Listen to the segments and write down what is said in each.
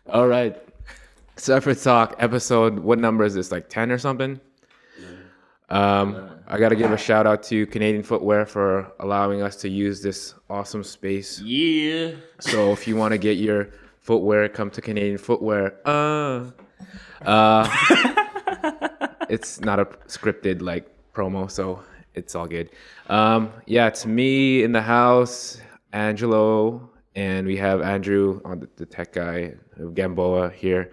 All right. CypherTalk episode. What number is this? Like 10 or something? I got to give a shout out to Canadian Footwear for allowing us to use this awesome space. Yeah. So if you want to get your footwear, come to Canadian Footwear. It's not a scripted like promo, so it's all good. Yeah, it's me in the house, Angelo, and we have Andrew on the tech guy, Gamboa here.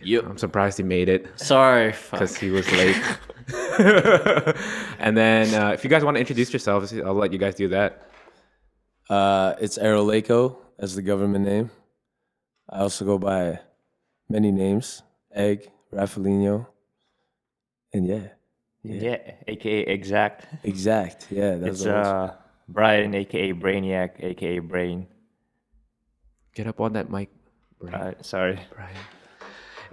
Yep. I'm surprised he made it Sorry. because he was late. And then if you guys want to introduce yourselves, I'll let you guys do that. It's Erroll Layco as the government name. I also go by many names: Egg, Rafaelino, and Yeah. AKA Exact. Exact. Yeah, that's It's Brian, AKA Brainiac, AKA Brain. Get up on that mic, Brian. Sorry.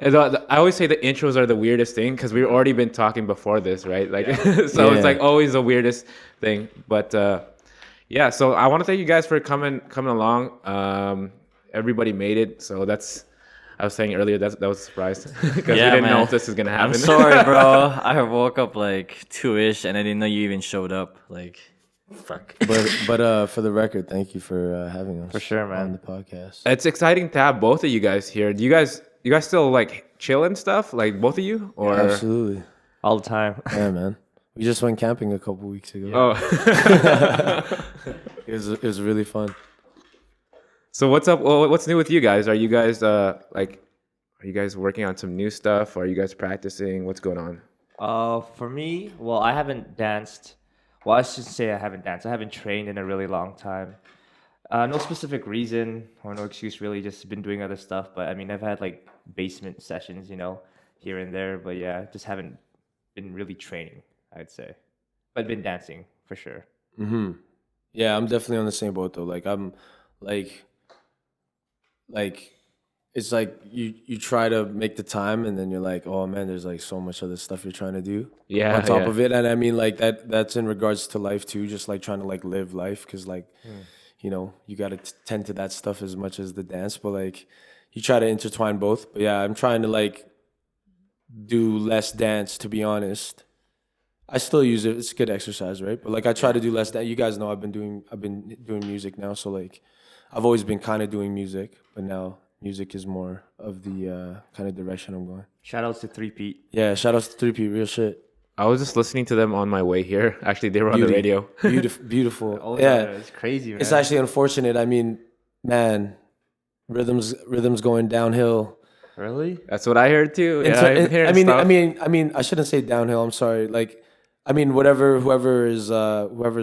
I always say the intros are the weirdest thing because we've already been talking before this, right? Like, so Yeah. it's like always the weirdest thing. But yeah, so I want to thank you guys for coming along. Everybody made it, so that's. I was saying earlier that was a surprise because we didn't know if this is gonna happen. I'm sorry, bro. I woke up like 2-ish and I didn't know you even showed up. Like, fuck. But for the record, thank you for having us. For sure, man. On the podcast. It's exciting to have both of you guys here. Do you guys still like chill and stuff, like both of you, or Absolutely. All the time. Yeah, man. We just went camping a couple weeks ago. Oh. It was really fun. So what's up? Well, what's new with you guys? Are you guys are you guys working on some new stuff? Are you guys practicing? What's going on? For me, well, I haven't danced. Well, I should say I haven't danced. I haven't trained in a really long time. No specific reason or no excuse really. Just been doing other stuff. But I mean, I've had like basement sessions, here and there. But yeah, just haven't been really training, I'd say. But been dancing for sure. Mm-hmm. Yeah, I'm definitely on the same boat though. Like I'm like it's like you try to make the time and then you're like, oh man, there's like so much other stuff you're trying to do on top of it. And I mean like that's in regards to life too, just like trying to like live life because like you got to tend to that stuff as much as the dance, but like you try to intertwine both. But yeah, I'm trying to like do less dance, to be honest. I still use it. It's good exercise, right? But like I try to do less dance. You guys know I've been doing music now, so like I've always been kind of doing music, but now music is more of the kind of direction I'm going. Shout outs to 3Pete. Yeah, shout outs to 3P, real shit. I was just listening to them on my way here. Actually, they were on the radio. Beautiful. Oh yeah, it's crazy, man. it's actually unfortunate. I mean, man, rhythms going downhill. Really? That's what I heard too. And Yeah, so- I've been hearing I mean, stuff. I shouldn't say downhill. I'm sorry. Like, I mean, whoever's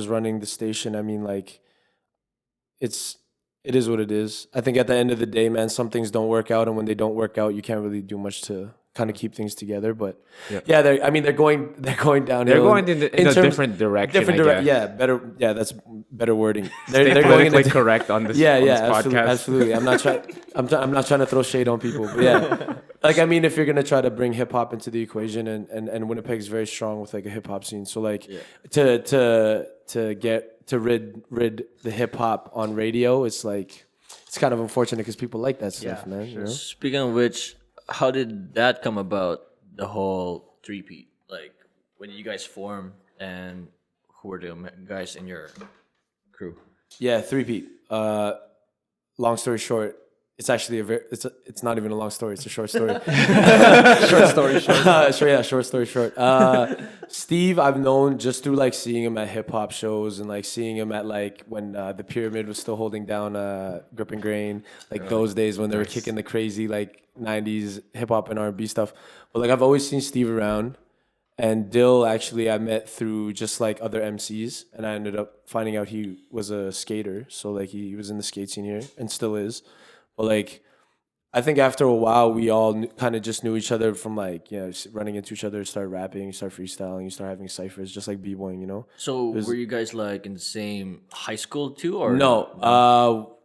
running the station. I mean, like, it is what it is. I think at the end of the day, man, some things don't work out, and when they don't work out, you can't really do much to kind of keep things together. But yeah, they're going downhill. They're going in a different direction. Yeah, better. Yeah, that's better wording. They're going politically correct on this. yeah, on this absolutely, podcast. absolutely. I'm not trying to throw shade on people, but yeah, like I mean, if you're gonna try to bring hip hop into the equation, and Winnipeg's very strong with like a hip hop scene, so like to rid the hip hop on radio, it's like it's kind of unfortunate because people like that stuff, man. You know? Speaking of which, how did that come about? The whole 3-peat? Like, when did you guys form, and who were the guys in your crew? Yeah, 3P. Long story short, it's actually it's not even a long story. It's a short story. Short story short. Short story short. Steve, I've known just through like seeing him at hip hop shows and like seeing him at like when the Pyramid was still holding down Grip and Grain, like those days when they were kicking the crazy like 90s hip hop and R&B stuff. But like I've always seen Steve around. And Dill, actually, I met through just like other MCs, and I ended up finding out he was a skater. So like he was in the skate scene here and still is. But like, I think after a while, we all kind of just knew each other from like, running into each other, start rapping, start freestyling, you start having ciphers, just like b-boying, you know? So were you guys like in the same high school too, or No,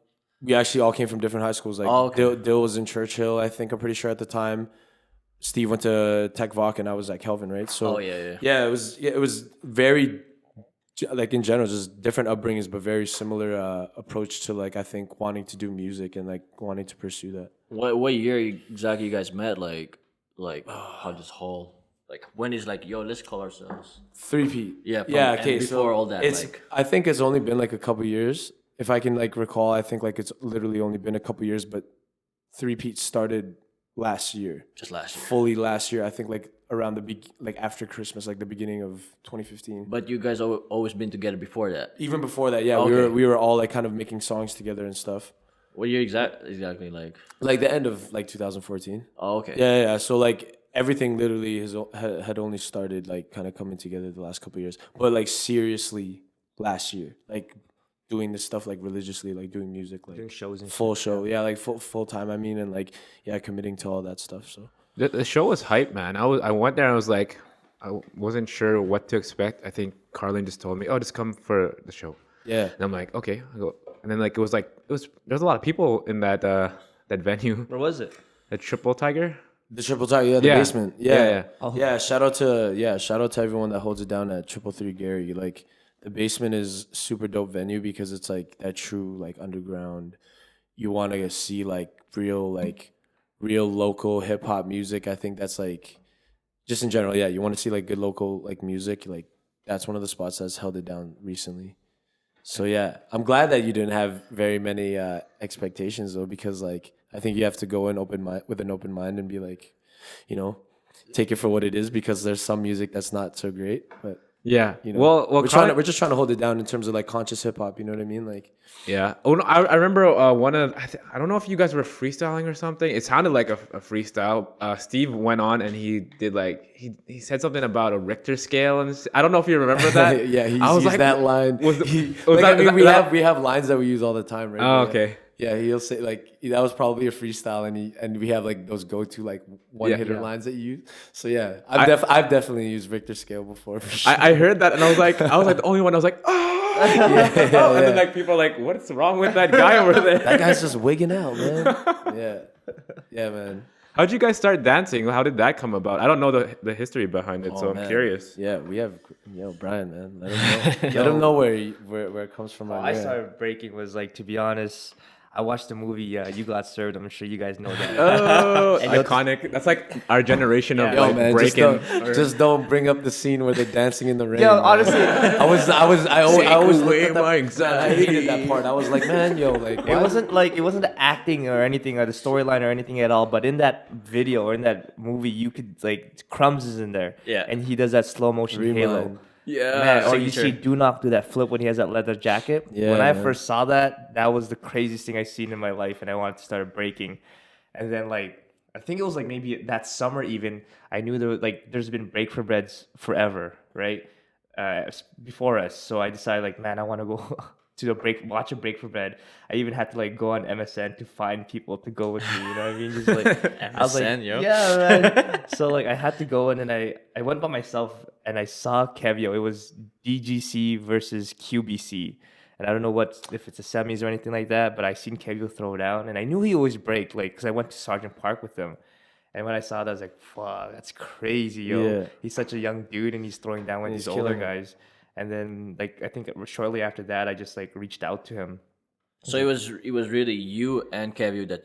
we actually all came from different high schools. Like okay. Dill was in Churchill, I think, I'm pretty sure at the time. Steve went to Tech Voc and I was at Kelvin, right? So yeah. it was very like in general, just different upbringings, but very similar approach to like I think wanting to do music and like wanting to pursue that. What year exactly you guys met? Like how this whole like when is like yo, let's call ourselves 3P. Yeah, yeah. Okay, before all that, it's like I think it's only been like a couple years. If I can like recall, I think like it's literally only been a couple years, but 3P started last year. just last year. Fully last year. I think like around like after Christmas, like the beginning of 2015. But you guys always been together before that. Even before that, yeah, Okay. we were all like kind of making songs together and stuff. What year exactly like? Like the end of like 2014. Oh, okay. Yeah. So like everything literally had only started like kind of coming together the last couple of years, but like seriously last year, like doing this stuff like religiously, like doing music, like Doing shows and full show, yeah, like full time. I mean, and like yeah, committing to all that stuff. So The show was hype, man. I went there and I was like, I wasn't sure what to expect. I think Carlin just told me, "Oh, just come for the show." yeah, And I'm like, "Okay." I go, and then like there's a lot of people in that venue. Where was it? The Triple Tiger. the Triple Tie, yeah, the Yeah. basement, Yeah, yeah. Oh. Yeah, shout out to everyone that holds it down at 333 Gary. Like the basement is super dope venue because it's like that true like underground. You want to see like real local hip hop music. I think that's like just in general, yeah. You want to see like good local like music. Like that's one of the spots that's held it down recently. So yeah, I'm glad that you didn't have very many expectations though, because like I think you have to go in with an open mind and be like, you know, take it for what it is, because there's some music that's not so great, but Yeah. you know, Well, we're just trying to hold it down in terms of like conscious hip hop. You know what I mean? Like yeah. Oh no, I remember one of I don't know if you guys were freestyling or something. It sounded like a freestyle. Steve went on and he did like he said something about a Richter scale, and I don't know if you remember that. yeah, he's I was used like, that line. was I mean, that- we have lines that we use all the time, right? Oh, Yeah. okay. Yeah, he'll say like that was probably a freestyle, and we have like those go-to like one-hitter Yeah. lines that you use. So yeah, I've definitely used Richter scale before. For sure. I heard that and I was like the only one. I was like, oh, and then like people are like, what's wrong with that guy over there? That guy's just wigging out, man. Yeah, man. How'd you guys start dancing? How did that come about? I don't know the history behind it, so I'm man. curious. Yeah, we have Brian, man. Let him know. Let him know where it comes from. I started breaking was like, to be honest, I watched the movie You Got Served. I'm sure you guys know that. Oh, And iconic. That's like our generation of Yeah. like Yo, man, breaking. just don't bring up the scene where they're dancing in the rain. Yo, man. honestly, I always looked away at that. my I hated that part. I was like, man, yo, like it wasn't the acting or anything or the storyline or anything at all. But in that video or in that movie, you could like Crumbs is in there. Yeah. And he does that slow motion Rewind. halo. Yeah. Man, or you signature. see Dunock do that flip when he has that leather jacket. Yeah, When I man. first saw that, that was the craziest thing I seen in my life, and I wanted to start breaking. And then like I think it was like maybe that summer even, I knew there's been Break for Breads forever, right? Before us. So I decided like, man, I want to go to watch a Break for Bread. I even had to like go on MSN to find people to go with me. You know what I mean? Just like I was like, MSN, yo. yeah, man. So like I had to go in, and I went by myself, and I saw Kevio. It was DGC versus QBC, and I don't know if it's a semis or anything like that, but I seen Kevio throw down, and I knew he always break, like because I went to Sergeant Park with him. And when I saw that, I was like, fuck, that's crazy, yo. Yeah. He's such a young dude, and he's throwing down with He's these older killing it. guys. And then, like, I think shortly after that, I just, like, reached out to him. So it was really you and Kevio that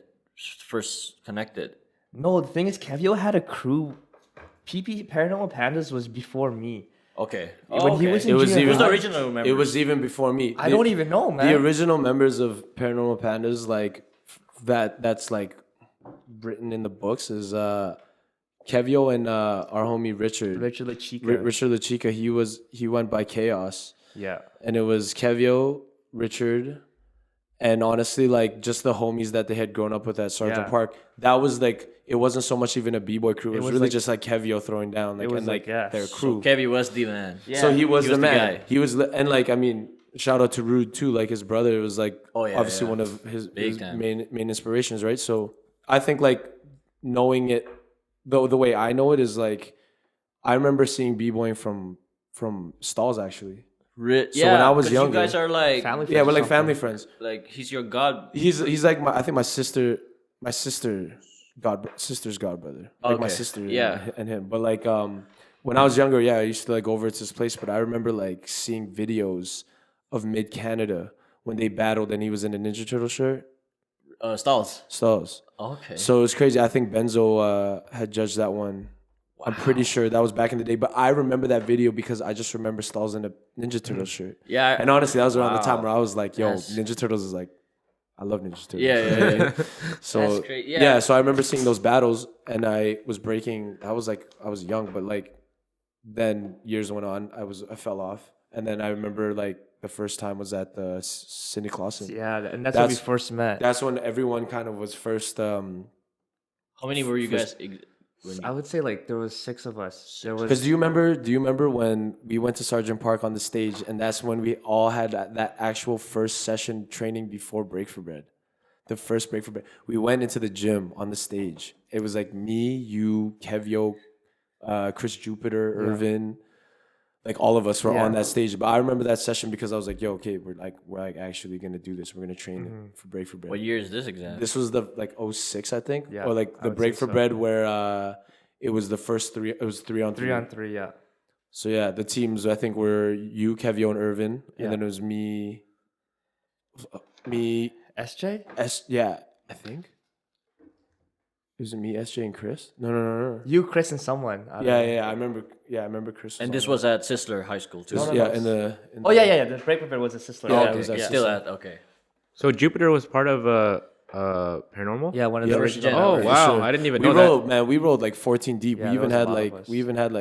first connected. No, the thing is, Kevio had a crew. PP Paranormal Pandas was before me. Okay. When he was in It was junior even- Who's the high. original member? It was even before me. I don't even know, man. The original members of Paranormal Pandas, like that's like written in the books, is Kevio and our homie Richard. Richard Lachica. Richard LaChica. He went by Chaos, Yeah. and it was Kevio, Richard, and honestly, like just the homies that they had grown up with at Sergeant Yeah. Park. That was like it wasn't so much even a b-boy crew. It was really like- just like Kevio throwing down, like was and like, like yeah. their crew. Kevio was the man. Yeah. So he was He the was the man. guy. He was, and like I mean, shout out to Rude too. Like his brother was like obviously yeah. one of his Big time. main inspirations, right? So I think like knowing it, though the way I know it is like I remember seeing b-boying from Stalls actually. Yeah, when I was 'cause younger- you guys are like Family Yeah, we're or like something. family friends. like he's your god. He's like I think my sister's godbrother. Like my Okay. sister Yeah. and him. But like when I was younger, yeah, I used to like go over to his place, but I remember like seeing videos of Mid Canada when they battled and he was in a Ninja Turtle shirt. Styles. Styles. Okay. So it was crazy. I think Benzo had judged that one. Wow. I'm pretty sure that was back in the day, but I remember that video because I just remember Styles in a Ninja Turtle shirt. Yeah. And honestly, that was around the time where I was like, yo, Ninja Turtles is like, I love Ninja Turtles. Yeah. So that's great. yeah, so I remember seeing those battles and I was breaking. I was young, but like then years went on. I fell off, and then I remember like the first time was at the Sidney Clausen. Yeah, and that's when we first met. That's when everyone kind of was first. How many were you guys? I would say like there was 6 of us. There was because do you remember when we went to Sergeant Park on the stage, and that's when we all had that actual first session training before Break for Bread. The first Break for Bread. We went into the gym on the stage. It was like me, you, Kevyo, Chris Jupiter, Irvin, like all of us were on that stage. But I remember that session because I was like, yo, okay, we're actually gonna do this. We're gonna train for Break for Bread. What year is this exactly? This was the like 06, I think. Yeah, or like the Break for Bread where it was the first 3. It was 3 on 3. 3 on 3, yeah. So yeah, the teams I think were you, Kevyo, and Irvin, and then it was me, SJ? Yeah, I think. It was me, SJ, and Chris. No. You, Chris, and someone. I remember. Yeah, I remember Chris. And this was at Sisler High School too. In the. The Break Event was a Sisler. Yeah, okay. Still at okay. So Jupiter was part of Paranormal. Yeah, one of the original. Oh members. wow, sure. I didn't even we know rolled, that. Man, we rolled like 14 deep. Yeah, we even had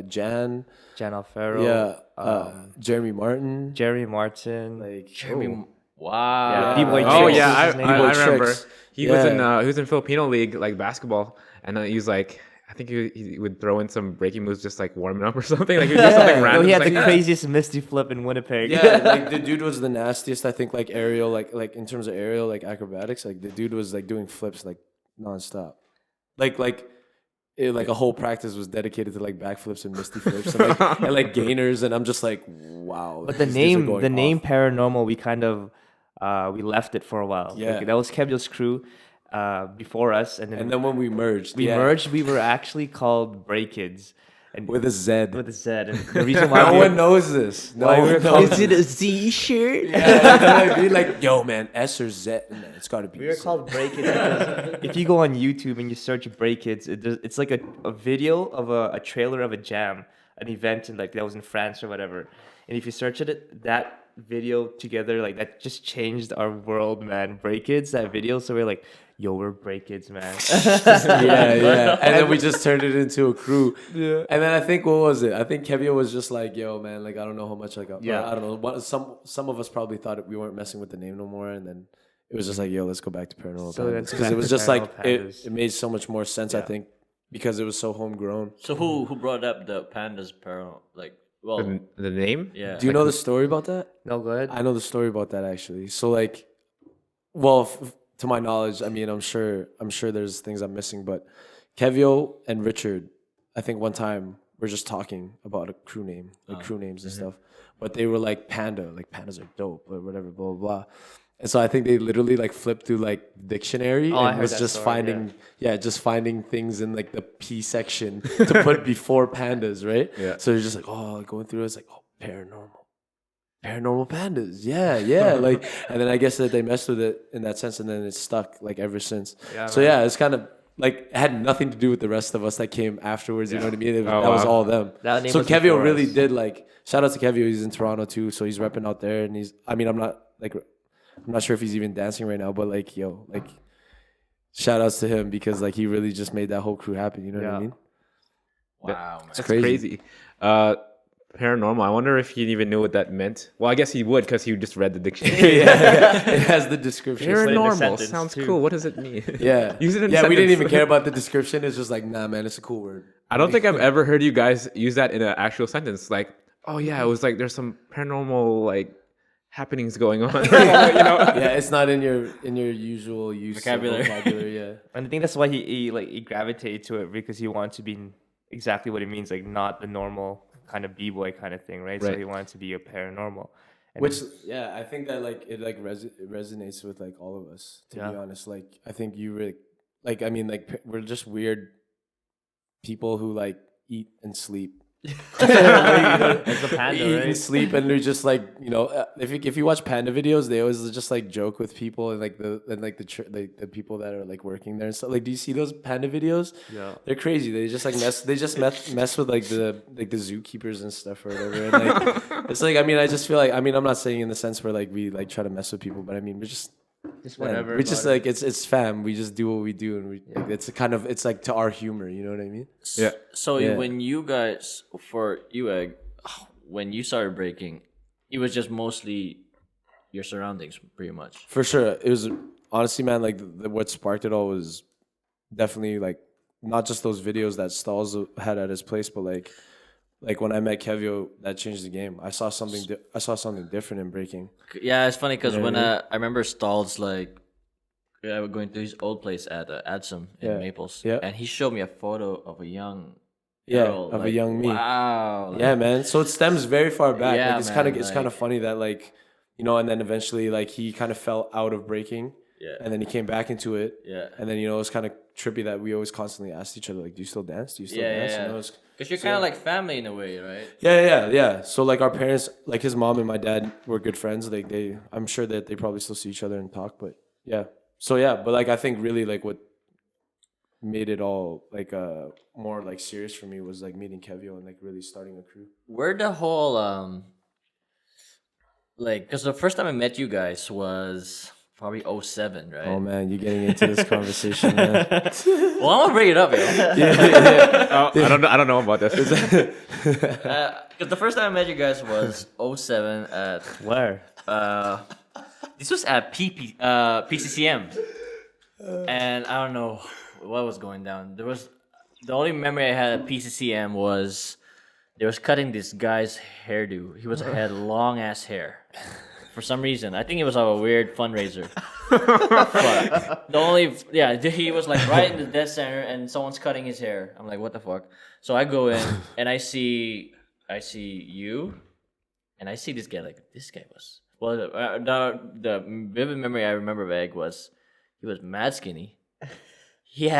Jan Alfaro. Yeah, Jeremy Martin. Jeremy Martin. Like Jeremy. Wow. Yeah, B-boy Oh Tricks yeah, was his name. I remember. Tricks. He was in Filipino League like basketball, and he was like, I think he would throw in some breaking moves just like warming up or something. Like he would do something random. No, he had like, the craziest Misty flip in Winnipeg. Yeah, like the dude was the nastiest. I think like aerial, like in terms of aerial, like acrobatics, like the dude was like doing flips like nonstop, like a whole practice was dedicated to like backflips and misty flips and like gainers, and I'm just like, wow. But the name Paranormal, we kind of we left it for a while. Yeah, like, that was Kevyo's crew before us, and then when we merged, we were actually called Bray Kids. And with a Z. With a Z. And the reason why no one knows this. No one knows. Is it a Z shirt? Yeah, be like, yo, man, S or Z. Man, it's got to be. We were called Bray Kids because if you go on YouTube and you search Bray Kids, it's like a video of a trailer of a jam, an event in like that was in France or whatever. And if you search it, that video together, like that just changed our world, man. Bray Kids, that video. So we're like, yo, we're Bray Kids, man. yeah. And then we just turned it into a crew. Yeah. And then I think, what was it? I think Kevin was just like, yo, man, like, I don't know how much, like, I don't know. Some of us probably thought we weren't messing with the name no more. And then it was just like, yo, let's go back to Paranormal Pandas. Because it was just like, it made so much more sense, I think, because it was so homegrown. So who brought up the Pandas Paranormal? Like, well, the name? Yeah. Do you know the story about that? No, go ahead. I know the story about that, actually. So, like, well, to my knowledge, I mean, I'm sure there's things I'm missing, but Kevio and Richard, I think one time we're just talking about a crew name, like crew names and stuff, but they were like Panda, like pandas are dope or whatever, blah, blah, blah. And so I think they literally like flipped through like dictionary and was just finding things in like the P section to put before pandas, right? Yeah. So you're just like, oh, going through it, it's like, oh, Paranormal Pandas, yeah, like, and then I guess that they messed with it in that sense, and then it's stuck like ever since. Yeah, so yeah, it's kind of like it had nothing to do with the rest of us that came afterwards. You know what I mean? That was all them. So Kevio really did like. Shout out to Kevio. He's in Toronto too, so he's repping out there, and I'm not sure if he's even dancing right now, but like, yo, like, shout outs to him because like he really just made that whole crew happen. You know what I mean? Wow, that's crazy. Paranormal. I wonder if he even knew what that meant. Well, I guess he would because he just read the dictionary. It has the description. Paranormal sounds cool. What does it mean? Yeah. Use it in we didn't even care about the description. It's just like, nah, man, it's a cool word. I don't think I've ever heard you guys use that in an actual sentence. Like, oh yeah, it was like there's some paranormal like happenings going on. Yeah, it's not in your usual use vocabulary. Yeah. And I think that's why he gravitated to it because he wanted to be exactly what it means, like not the normal kind of b-boy kind of thing, right? So he wanted to be a paranormal. Which, I think that like it like resonates with like all of us, to be honest. Like I think you really, like, I mean, like we're just weird people who like eat and sleep It's a panda, eat right? and sleep, and they're just like, if you watch panda videos, they always just like joke with people and like the people that are like working there and stuff. Like, do you see those panda videos? Yeah. They're crazy. They just like mess with like the zookeepers and stuff or whatever. And like it's like, I mean, I just feel like, I mean, I'm not saying in the sense where like we like try to mess with people, but I mean, we're just whatever. we're just like, it's fam. We just do what we do, and like, it's like to our humor. You know what I mean? Yeah. So Yeah. when you guys, for you, Egg, when you started breaking, it was just mostly your surroundings, pretty much. For sure. It was honestly, man, like what sparked it all was definitely like not just those videos that Stalls had at his place, but like when I met Kevio, that changed the game. I saw something different in breaking. Yeah, it's funny because You know when what I mean? I remember Stalls like, we're going to his old place at Adsum in Yeah. Maples, Yeah. and he showed me a photo of a young Yeah, girl, of a like, young me. Wow. Like, Yeah, man. So it stems very far back. Yeah, like it's man, kind of it's like- kind of funny that like, and then eventually like he kind of fell out of breaking, Yeah. and then he came back into it. Yeah. And then it was kind of trippy that we always constantly asked each other like, "Do you still dance? Do you still Yeah, dance?" yeah, You yeah. know, it's- Because you're kind of like family in a way, right? yeah. So like our parents, like his mom and my dad were good friends. Like I'm sure that they probably still see each other and talk. But yeah, so yeah, but like I think really like what made it all like more like serious for me was like meeting Kevio and like really starting a crew. Where the whole like, because the first time I met you guys was probably 07, right? Oh man, you're getting into this conversation, man. Well, I'm gonna bring it up, yo. Oh, I don't know about this. Because the first time I met you guys was 07 at Where? this was at PCCM, and I don't know what was going down. There was the only memory I had at PCCM was they was cutting this guy's hairdo. He had long ass hair. For some reason, I think it was a weird fundraiser. But he was like right in the dead center, and someone's cutting his hair. I'm like, what the fuck? So I go in and I see you, and I see this guy. Like, this guy was the vivid memory I remember of Egg was he was mad skinny. He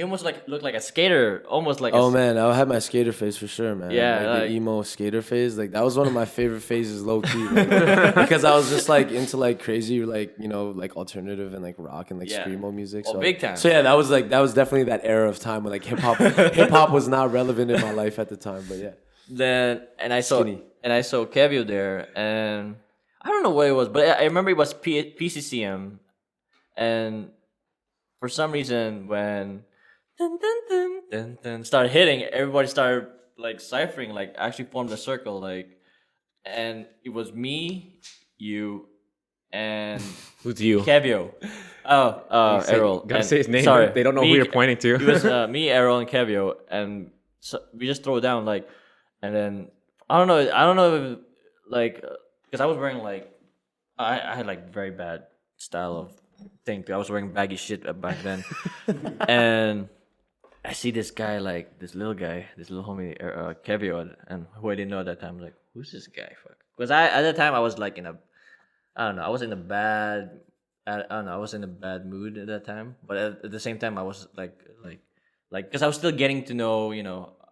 almost looked like a skater, almost like. Oh man, I had my skater face for sure, man. Yeah, like the emo skater phase. Like that was one of my favorite phases, low key, like, because I was just like into like crazy, like like alternative and like rock and like Yeah. screamo music. Oh, So big time. So yeah, that was definitely that era of time when like hip hop was not relevant in my life at the time. But yeah, Then I saw Skinny. Kevio there, and I don't know what it was, but I remember it was PCCM, and for some reason when dun, dun, dun, dun, dun, started hitting, everybody started like ciphering, like actually formed a circle, like, and it was me, you, and Who's you? Kevio. Erroll. Gotta And- say his name. Sorry, They don't know who me- you're pointing to. It was me, Erroll, and Kevio, and so we just throw it down like, and then I don't know if like because I was wearing like I had like very bad style of thing. I was wearing baggy shit back then, and I see this guy, like this little homie, Kevio, and who I didn't know at that time. Like, who's this guy? Fuck. Because at that time I was like I was in a bad mood at that time. But at the same time I was like because I was still getting to know,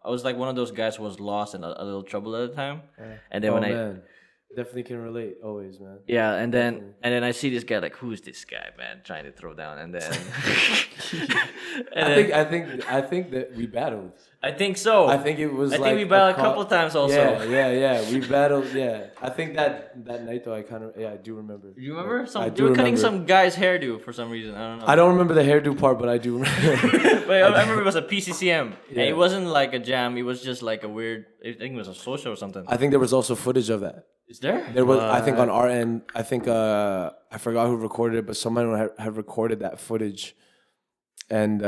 I was like one of those guys who was lost and a little trouble at the time. And then man, definitely can relate always, man. yeah, and then I see this guy, like, who's this guy, man, trying to throw down, and then I think that we battled. I think so. I think it was. I think like we battled a couple times also. Yeah. We battled. Yeah, I think that night though, I do remember. You remember? I You were cutting remember. some guy's hairdo for some reason. I don't know. I don't remember the hairdo part, but I do remember. But I remember it was a PCCM, and Yeah. it wasn't like a jam. It was just like a weird. I think it was a social or something. I think there was also footage of that. Is there? There was, I think, on our end. I think I forgot who recorded it, but someone had recorded that footage, and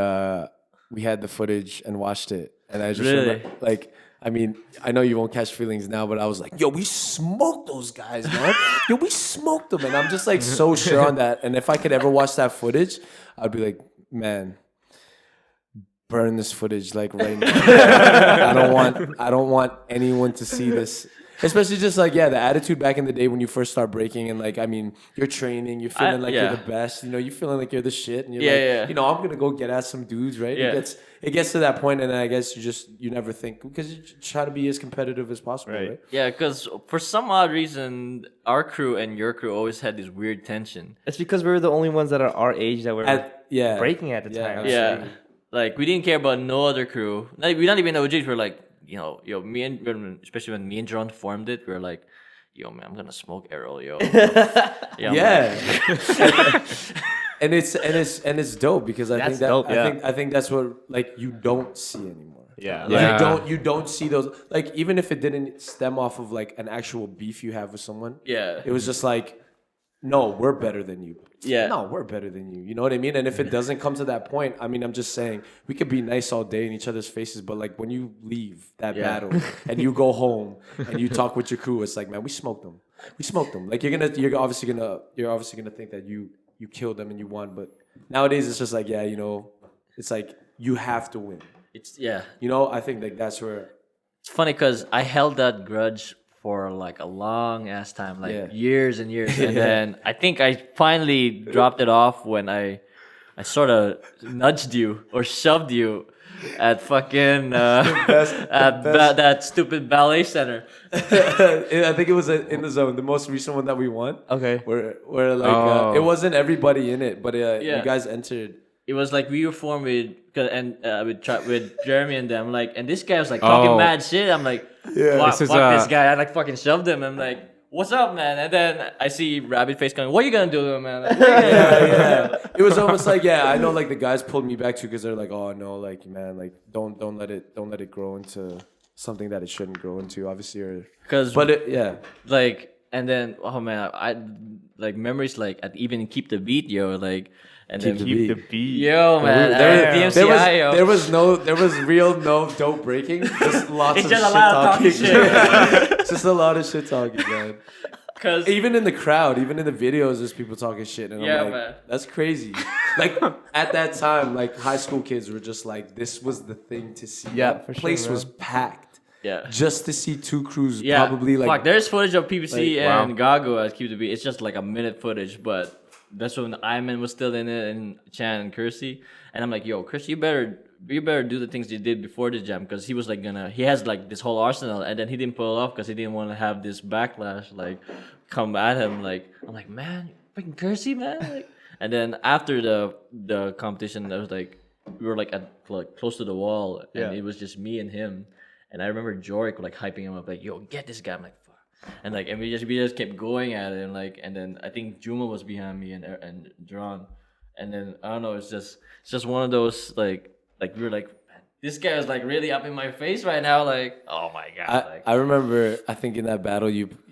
we had the footage and watched it. And I just Really? remember, like, I mean, I know you won't catch feelings now, but I was like, yo, we smoked those guys, man. Yo, we smoked them, and I'm just like so sure on that. And if I could ever watch that footage, I'd be like, man, burn this footage like right now. I don't want anyone to see this. Especially just like, the attitude back in the day when you first start breaking and like, I mean, you're training, you're feeling like you're the best, you're feeling like you're the shit and you're I'm going to go get at some dudes, right? Yeah. It gets to that point and I guess you never think because you try to be as competitive as possible, right? Yeah, because for some odd reason, our crew and your crew always had this weird tension. It's because we were the only ones that are our age that were breaking at the time. Yeah. Like, we didn't care about no other crew. Like, we're not even OGs. We're like, me and, especially when me and John formed it, we're like, yo, man, I'm gonna smoke Erroll, yo. And it's dope because I think that's what like you don't see anymore. You don't see those, like, even if it didn't stem off of like an actual beef you have with someone. Yeah. It was just like, no, we're better than you. Yeah. No, we're better than you. You know what I mean? And if it doesn't come to that point, I mean, I'm just saying we could be nice all day in each other's faces, but like when you leave that battle and you go home and you talk with your crew, it's like, man, we smoked them. Like you're obviously gonna think that you killed them and you won, but nowadays it's just like, it's like you have to win. I think like that's where it's funny because I held that grudge for like a long ass time, like years and years, and then I think I finally dropped it off when I sort of nudged you or shoved you at fucking that stupid ballet center. I think it was in the zone, the most recent one that we won. Okay, where like it wasn't everybody in it, but you guys entered. It was like we were formed with Jeremy and them, like, and this guy was like talking mad shit. I'm like, fuck this guy. I like fucking shoved him. I'm like, what's up, man? And then I see Rabbit Face going, what are you gonna do to him, man? Like, It was almost like, I know, like the guys pulled me back too because they're like, oh no, like, man, like don't let it grow into something that it shouldn't grow into, obviously, like, and then I like memories like at even Keep the Beat, yo, like. And keep the beat. Yo, man. There was real no dope breaking. Just lots of shit talking. Just a lot of shit talking, man. Cause even in the crowd, even in the videos, there's people talking shit, and I'm like, man, that's crazy. Like at that time, like high school kids were just like, this was the thing to see. Yeah, the place was packed. Yeah, just to see two crews. Probably like. Fuck, there's footage of PPC and Gago at Keep the Beat. It's just like a minute footage, but. That's when Iman was still in it, and Chan and Kersey. And I'm like, yo, Kersey, you better do the things you did before the jam, because he was like he has like this whole arsenal, and then he didn't pull it off because he didn't want to have this backlash like come at him. Like, I'm like, man, freaking Kersey, man. Like, and then after the competition, there was like we were like close to the wall, and it was just me and him. And I remember Jorik like hyping him up, like, yo, get this guy. I'm like, and like, and we just kept going at it, and like, and then I think Juma was behind me and John, and then I don't know, it's just one of those like we were like, this guy is like really up in my face right now, like, oh my god. I remember, I think in that battle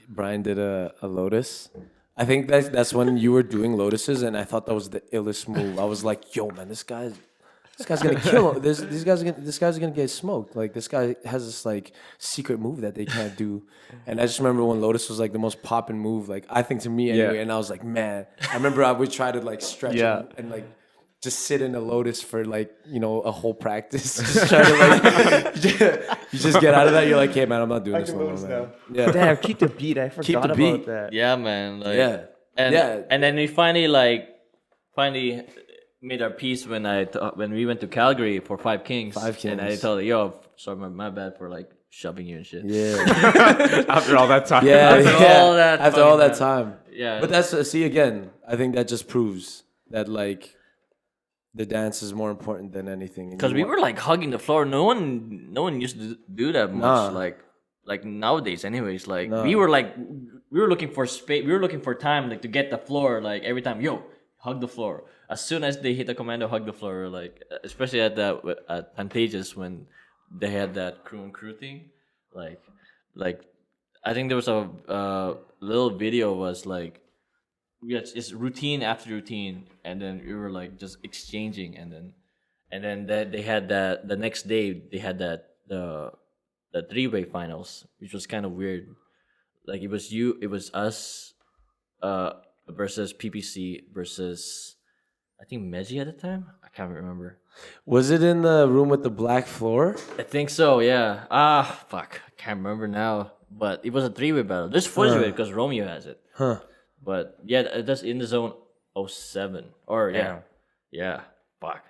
Brian did a Lotus. I think that's when you were doing Lotuses, and I thought that was the illest move. I was like, yo, man, this guy's gonna kill him. This guy's gonna get smoked. Like, this guy has this like secret move that they can't do. And I just remember when Lotus was like the most poppin' move, like I think to me anyway. And I was like, man, I remember I would try to like stretch and like just sit in a Lotus for like, a whole practice. Just try to like, you just get out of that. You're like, hey man, I'm not doing this no more, man. Yeah. Damn, Keep the Beat. I forgot about that. Yeah, man. Like, and then we finally made our peace when we went to Calgary for Five Kings. And I told her, yo, sorry, my bad for like shoving you and shit. Yeah. After all that time. After all that time. Yeah. But that's again, I think that just proves that like the dance is more important than anything. Because we were like hugging the floor. No one used to do that much. Like nowadays, anyways. Like we were looking for space. We were looking for time, like to get the floor. Like every time, yo, hug the floor. As soon as they hit the commando, hug the floor. Like especially at Pantages when they had that crew and crew thing. Like I think there was a little video was like. It's routine after routine, and then we were like just exchanging, and then that they had that the next day they had that the 3-way finals, which was kind of weird. Like it was us, versus PPC versus I think Meji at the time. I can't remember. Was it in the room with the black floor? I think so. Yeah. Fuck, I can't remember now. but it was a 3-way battle. There's footage of it because Romeo has it. But yeah, that's in the zone 07 or yeah, fuck.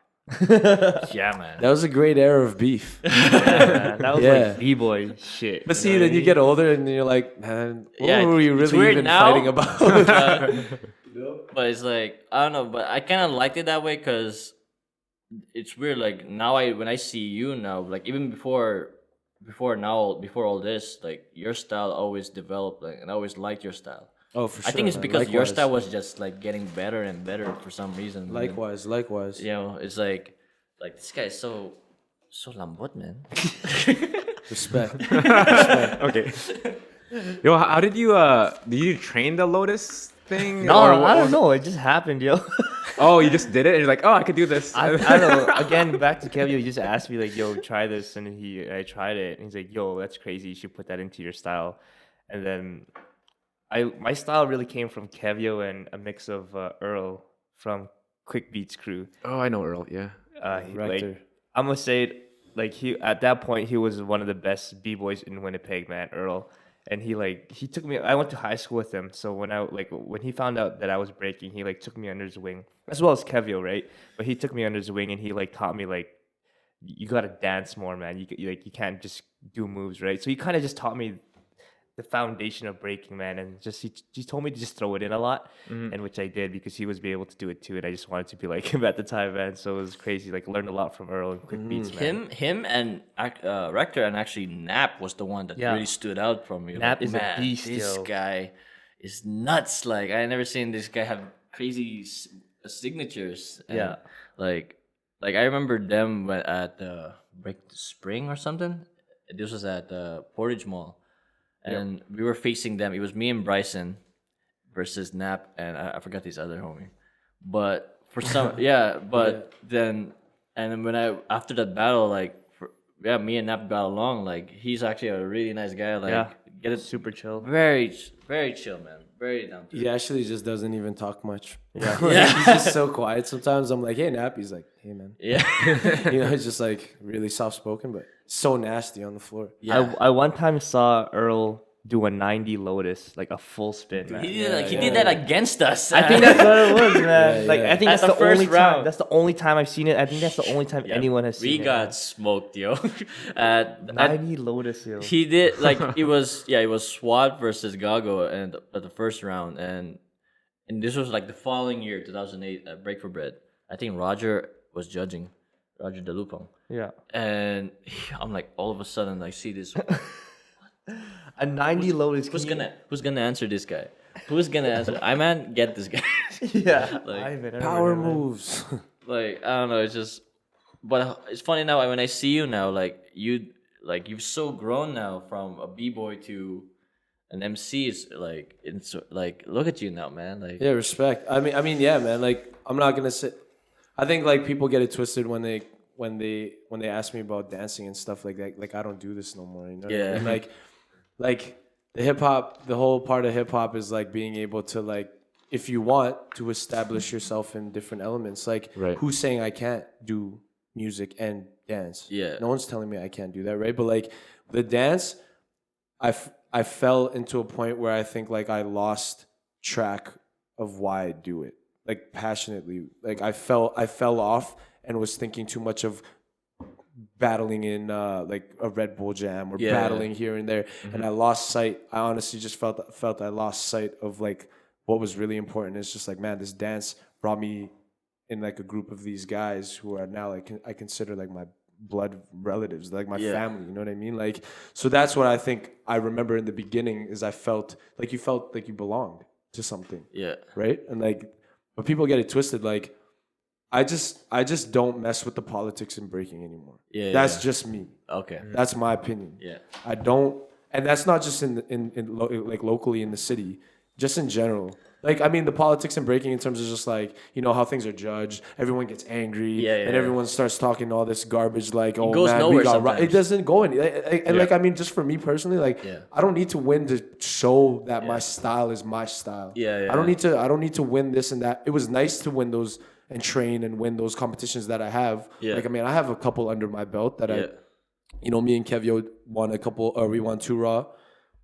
Yeah, man. That was a great era of beef. Yeah, that was like b-boy shit. But see, then you get older and you're like, man, what were we really even now, fighting about? But it's like, I don't know, but I kind of liked it that way because it's weird. Like now, when I see you now, like even before all this, like your style always developed, like, and I always liked your style. Oh, for sure. I think it's man. because Likewise. your style was just like getting better and better for some reason. Likewise. You know, it's like this guy is so lambot, man. Respect. Okay. Yo, how did you train the Lotus thing? No, I don't know. It just happened, yo. Oh, you just did it, and you're like, oh, I could do this. I don't know. Again, back to Kevin, he just asked me like, "Yo, try this," and I tried it, and he's like, "Yo, that's crazy. You should put that into your style." And then my style really came from Kevio and a mix of Erroll from Quick Beats crew. Oh, I know Earl. Yeah. Like, I'm gonna say it, like he at that point he was one of the best b-boys in Winnipeg, man, Erroll. And he took me. I went to high school with him, so when he found out that I was breaking, he like took me under his wing, as well as Kevio, right? But he took me under his wing and he like taught me like, you gotta dance more, man. You can't just do moves, right? So he kind of just taught me the foundation of breaking, man, and just he told me to just throw it in a lot, and which I did because he was able to do it too, and I just wanted to be like him at the time, man. So it was crazy. Like learned a lot from Erroll and Quick Beats, man. Him and Rector and actually Nap was the one that really stood out from me. Nap like, is man, a beast, this yo. guy is nuts. Like I never seen this guy have crazy signatures. And, like I remember them at Break the Spring or something. This was at Portage Mall. And we were facing them. It was me and Bryson versus Nap, and I forgot this other homie. But for some, then when after that battle, like, me and Nap got along. Like, he's actually a really nice guy. Like, get it super chill. Very, very chill, man. Very down to He actually just doesn't even talk much. Yeah. He's just so quiet. Sometimes I'm like, hey, Nap. He's like, hey, man. Yeah. He's just like really soft spoken, but so nasty on the floor. Yeah. I one time saw Erroll do a 90 Lotus, like a full spin, man. He did that against us. I think that's what it was, man. Yeah. I think At that's the the only first round. time. That's the only time I've seen it. I think that's the only time anyone has seen we it. got smoked, yo. 90 Lotus, yo. He did it was SWAT versus Gago and at the first round, and this was like the following year, 2008, at Break for Bread. I think Roger was judging, Roger DeLupong. Yeah. And I'm like, all of a sudden, I see this. A 90 Lotus. Who's gonna answer this guy? Who's gonna answer? I man, get this guy. Yeah. Like, Power moves. like I don't know. It's just, but it's funny now when I see you now. Like you've so grown now from a b-boy to an MC. It's like look at you now, man. Like Yeah, respect. I mean, yeah, man. Like, I'm not gonna say. I think like people get it twisted when they ask me about dancing and stuff like that. Like, I don't do this no more. You know? Yeah. And like the hip hop, the whole part of hip hop is like being able to like, if you want to establish yourself in different elements. Like, Right. who's saying I can't do music and dance? Yeah. No one's telling me I can't do that, right? But like the dance, I fell into a point where I think like I lost track of why I do it. Like passionately, like I fell off and was thinking too much of battling in like a Red Bull Jam or battling here and there, and I lost sight. I honestly just felt I lost sight of like what was really important. It's just like, man, this dance brought me in like a group of these guys who are now like I consider like my blood relatives, like my family. You know what I mean? Like, so that's what I think I remember in the beginning is I felt like you belonged to something. yeah. Right? And like, but people get it twisted. Like, I just don't mess with the politics in breaking anymore. Yeah, That's just me. Okay. That's my opinion. Yeah. I don't, and that's not just like locally in the city, just in general. Like, I mean, the politics in breaking in terms of just like, you know, how things are judged. Everyone gets angry, and everyone starts talking all this garbage. Like, oh goes man, nowhere we got right. sometimes. It doesn't go any. And like, I mean, just for me personally, like, I don't need to win to show that my style is my style. I don't need to win this and that. It was nice to win those and train and win those competitions that I have. Like, I mean, I have a couple under my belt that I, you know, me and Kevio won a couple, or we won 2 Raw.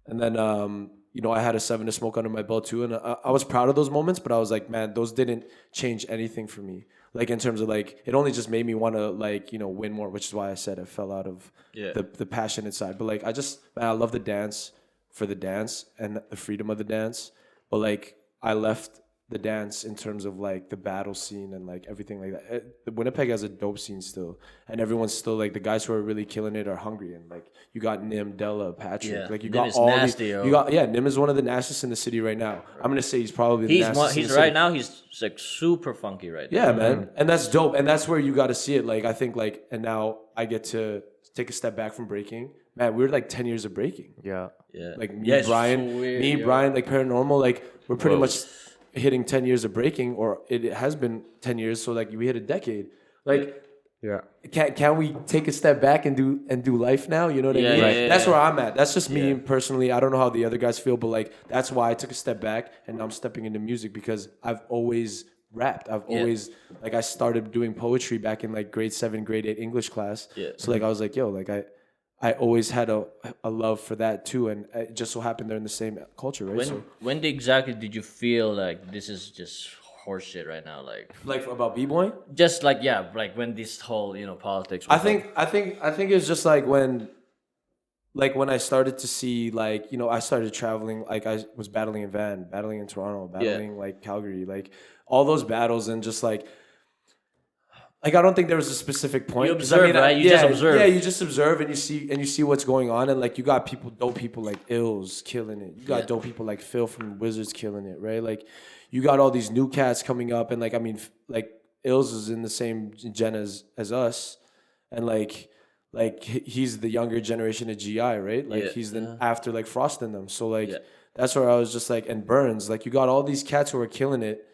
And then, I had a 7 to smoke under my belt too. And I was proud of those moments, but I was like, man, those didn't change anything for me. Like in terms of like, it only just made me want to like, win more, which is why I said I fell out of the passionate side. But like, I love the dance for the dance and the freedom of the dance. But like, I left the dance in terms of like the battle scene and like everything like that. Winnipeg has a dope scene still, and everyone's still like the guys who are really killing it are hungry, and like you got Nim, Della, Patrick, like you Nim got is all nasty, these. You got Nim is one of the nastiest in the city right now. I'm gonna say he's probably the nastiest. He's in the right city. now. He's like super funky right now. Yeah, man, and that's dope, and that's where you got to see it. Like I think like, and now I get to take a step back from breaking. Man, we're like 10 years of breaking. Yeah. Like Brian, like Paranormal, like we're pretty much hitting 10 years of breaking, or it has been 10 years, so like we hit a decade. Like can we take a step back and do life now? You know what I mean? That's where I'm at. That's just me personally. I don't know how the other guys feel, but like that's why I took a step back and now I'm stepping into music, because I've always rapped. I've always like, I started doing poetry back in like grade 7, grade 8 English class. So like I was like, yo, like I always had a love for that too, and it just so happened they're in the same culture, right? When exactly did you feel like this is just horseshit right now? Like about b-boy? Just like like when this whole politics. I think it's just like when I started to see like I started traveling, like I was battling in Van, battling in Toronto, battling like Calgary, like all those battles, and just like I don't think there was a specific point. You observe, right? You just observe. Yeah, you just observe and you see what's going on, and like you got dope people like Ills killing it. You got dope people like Phil from Wizards killing it, right? Like you got all these new cats coming up, and like I mean, like Ills is in the same gen as us, and like he's the younger generation of GI, right? Like he's the after like Frost in them. So like that's where I was just like, and Burns, like you got all these cats who are killing it,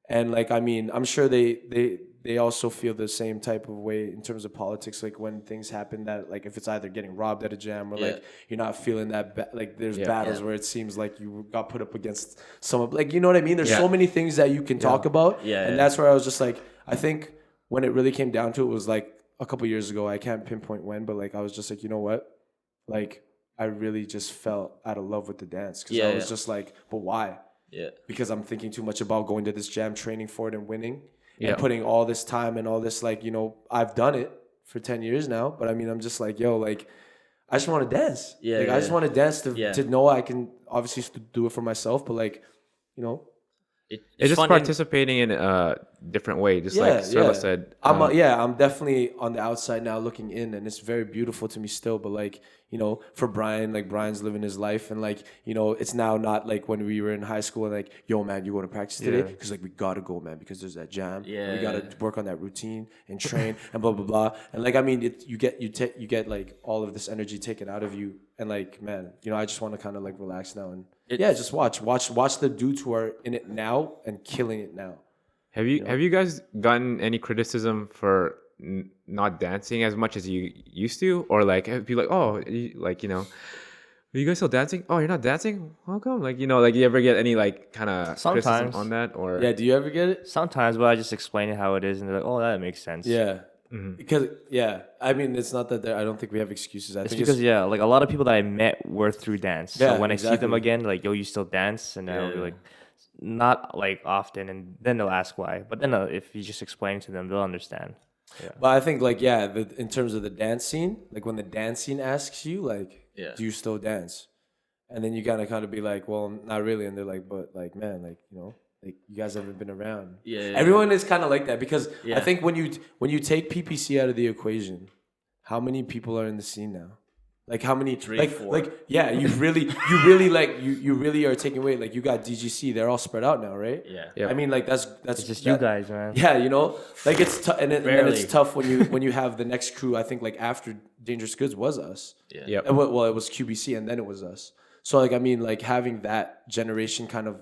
and like I mean, I'm sure they also feel the same type of way in terms of politics, like when things happen that like if it's either getting robbed at a jam or like you're not feeling that like there's battles where it seems like you got put up against someone, like you know what I mean, there's so many things that you can talk about, and that's where I was just like, I think when it really came down to it was like a couple years ago. I can't pinpoint when, but like I was just like, you know what, like I really just fell out of love with the dance, because I was just like, but why? Because I'm thinking too much about going to this jam, training for it and winning. And putting all this time and all this, like, I've done it for 10 years now, but I mean, I'm just like, yo, like, I just want to dance. I just want to dance to know I can obviously do it for myself, but like, it's just participating in a different way, just like Serla said. I'm definitely on the outside now looking in, and it's very beautiful to me still, but like, for Brian, like Brian's living his life, and like, it's now not like when we were in high school and like, yo man, you go to practice today? Because like we gotta go, man, because there's that jam. We gotta work on that routine and train and blah blah blah. And like I mean, you get like all of this energy taken out of you, and like, man, I just want to kind of like relax now and just watch the dudes who are in it now and killing it now. Have you guys gotten any criticism for not dancing as much as you used to, or like be like, oh, are you guys still dancing? Oh, you're not dancing? How come? Like like you ever get any like kind of criticism on that? Or do you ever get it? Sometimes, but I just explain it how it is, and they're like, oh, that makes sense. Because I mean, it's not that I don't think we have excuses. It's because like a lot of people that I met were through dance. So when I see them again, like, yo, you still dance, and I'll be like, not like often, and then they'll ask why. But then if you just explain to them, they'll understand. But I think like in terms of the dance scene, like when the dance scene asks you like, do you still dance? And then you gotta kind of be like, well, not really. And they're like, but like, man, like like you guys haven't been around. Everyone is kind of like that, because I think when you take PPC out of the equation, how many people are in the scene now? Like how many? 3, 4. Like you really like you really are taking away. Like you got DGC, they're all spread out now, right? Yeah. I mean, like that's it's just you guys, man. Yeah, like it's tough, and it's tough when you have the next crew. I think like after Dangerous Goods was us. Well, it was QBC, and then it was us. So like I mean, like having that generation kind of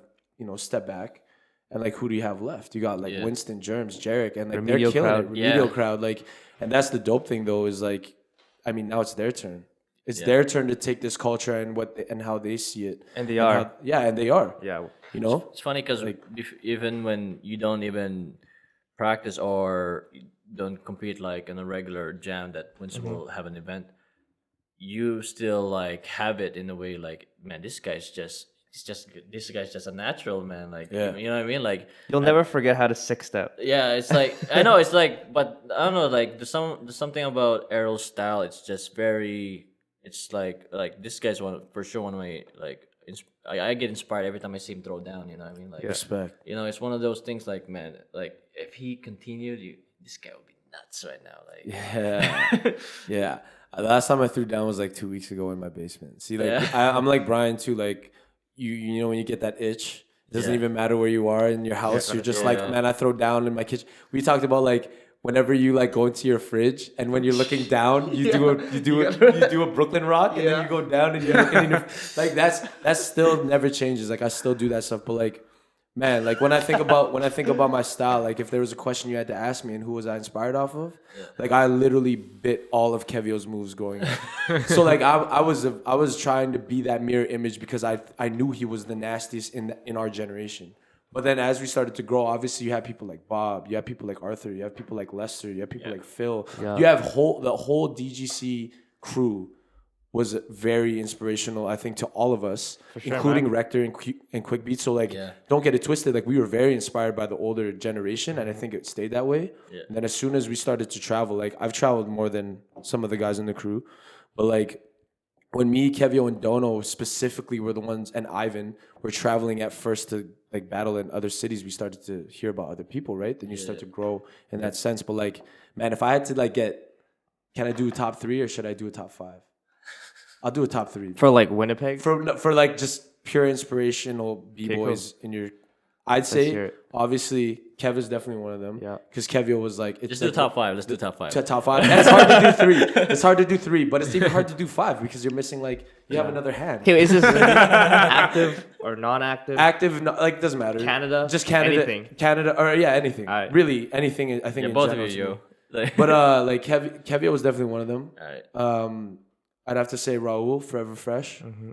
step back, and like who do you have left? You got like Winston, Germs, Jarek, and like Remedial they're killing crowd. it. Remedial crowd, like, and that's the dope thing though, is like, I mean, now it's their turn. It's their turn to take this culture and how they see it. And they are. And they are. Yeah. It's funny because like, even when you don't even practice or don't compete like in a regular jam that Winston will have an event, you still like have it in a way like, man, this guy's just a natural, man. Like, you know what I mean? Like, you'll never forget how to 6-step. Yeah, it's like I know it's like, but I don't know. Like, there's something about Errol's style. It's just very. It's like this guy's for sure one of my like. I get inspired every time I see him throw down. You know what I mean? Like, respect. You know, it's one of those things. Like, man, like if he continued, this guy would be nuts right now. Like, yeah. The last time I threw down was like 2 weeks ago in my basement. See, like I'm like Brian too. Like you know when you get that itch, it doesn't even matter where you are in your house. You're just like, man, I throw down in my kitchen. We talked about like whenever you like go into your fridge and when you're looking down, you do a Brooklyn rock and then you go down and you're looking in your like that still never changes. Like I still do that stuff, but like. Man, like when I think about my style, like if there was a question you had to ask me and who was I inspired off of, like I literally bit all of Kevio's moves going on. So like I was trying to be that mirror image because I knew he was the nastiest in our generation. But then as we started to grow, obviously you have people like Bob, you have people like Arthur, you have people like Lester, you have people like Phil. Yeah. You have the whole DGC crew was very inspirational, I think, to all of us, sure, including Rector and Quick Beat. So, like, don't get it twisted. Like, we were very inspired by the older generation, and I think it stayed that way. Yeah. And then as soon as we started to travel, like, I've traveled more than some of the guys in the crew. But, like, when me, Kevio, and Dono specifically were the ones, and Ivan, were traveling at first to, like, battle in other cities, we started to hear about other people, right? Then you start to grow in that sense. But, like, man, if I had to, like, can I do a top 3 or should I do a top 5? I'll do a top 3 for like Winnipeg. For like just pure inspirational b-boys in your. I'd say obviously Kev is definitely one of them. Yeah, because Kevio was like. Just do top 5. Let's do top 5. Top 5. And it's hard to do 3. It's hard to do 3, but it's even hard to do 5 because you're missing like you have another hand. Okay, is this active or non-active? Active, like doesn't matter. Canada, just Canada, anything. Canada, or anything. Right. Really, anything. I think in both general, of you. But like Kevio was definitely one of them. All right. I'd have to say Raul, Forever Fresh. Mm-hmm.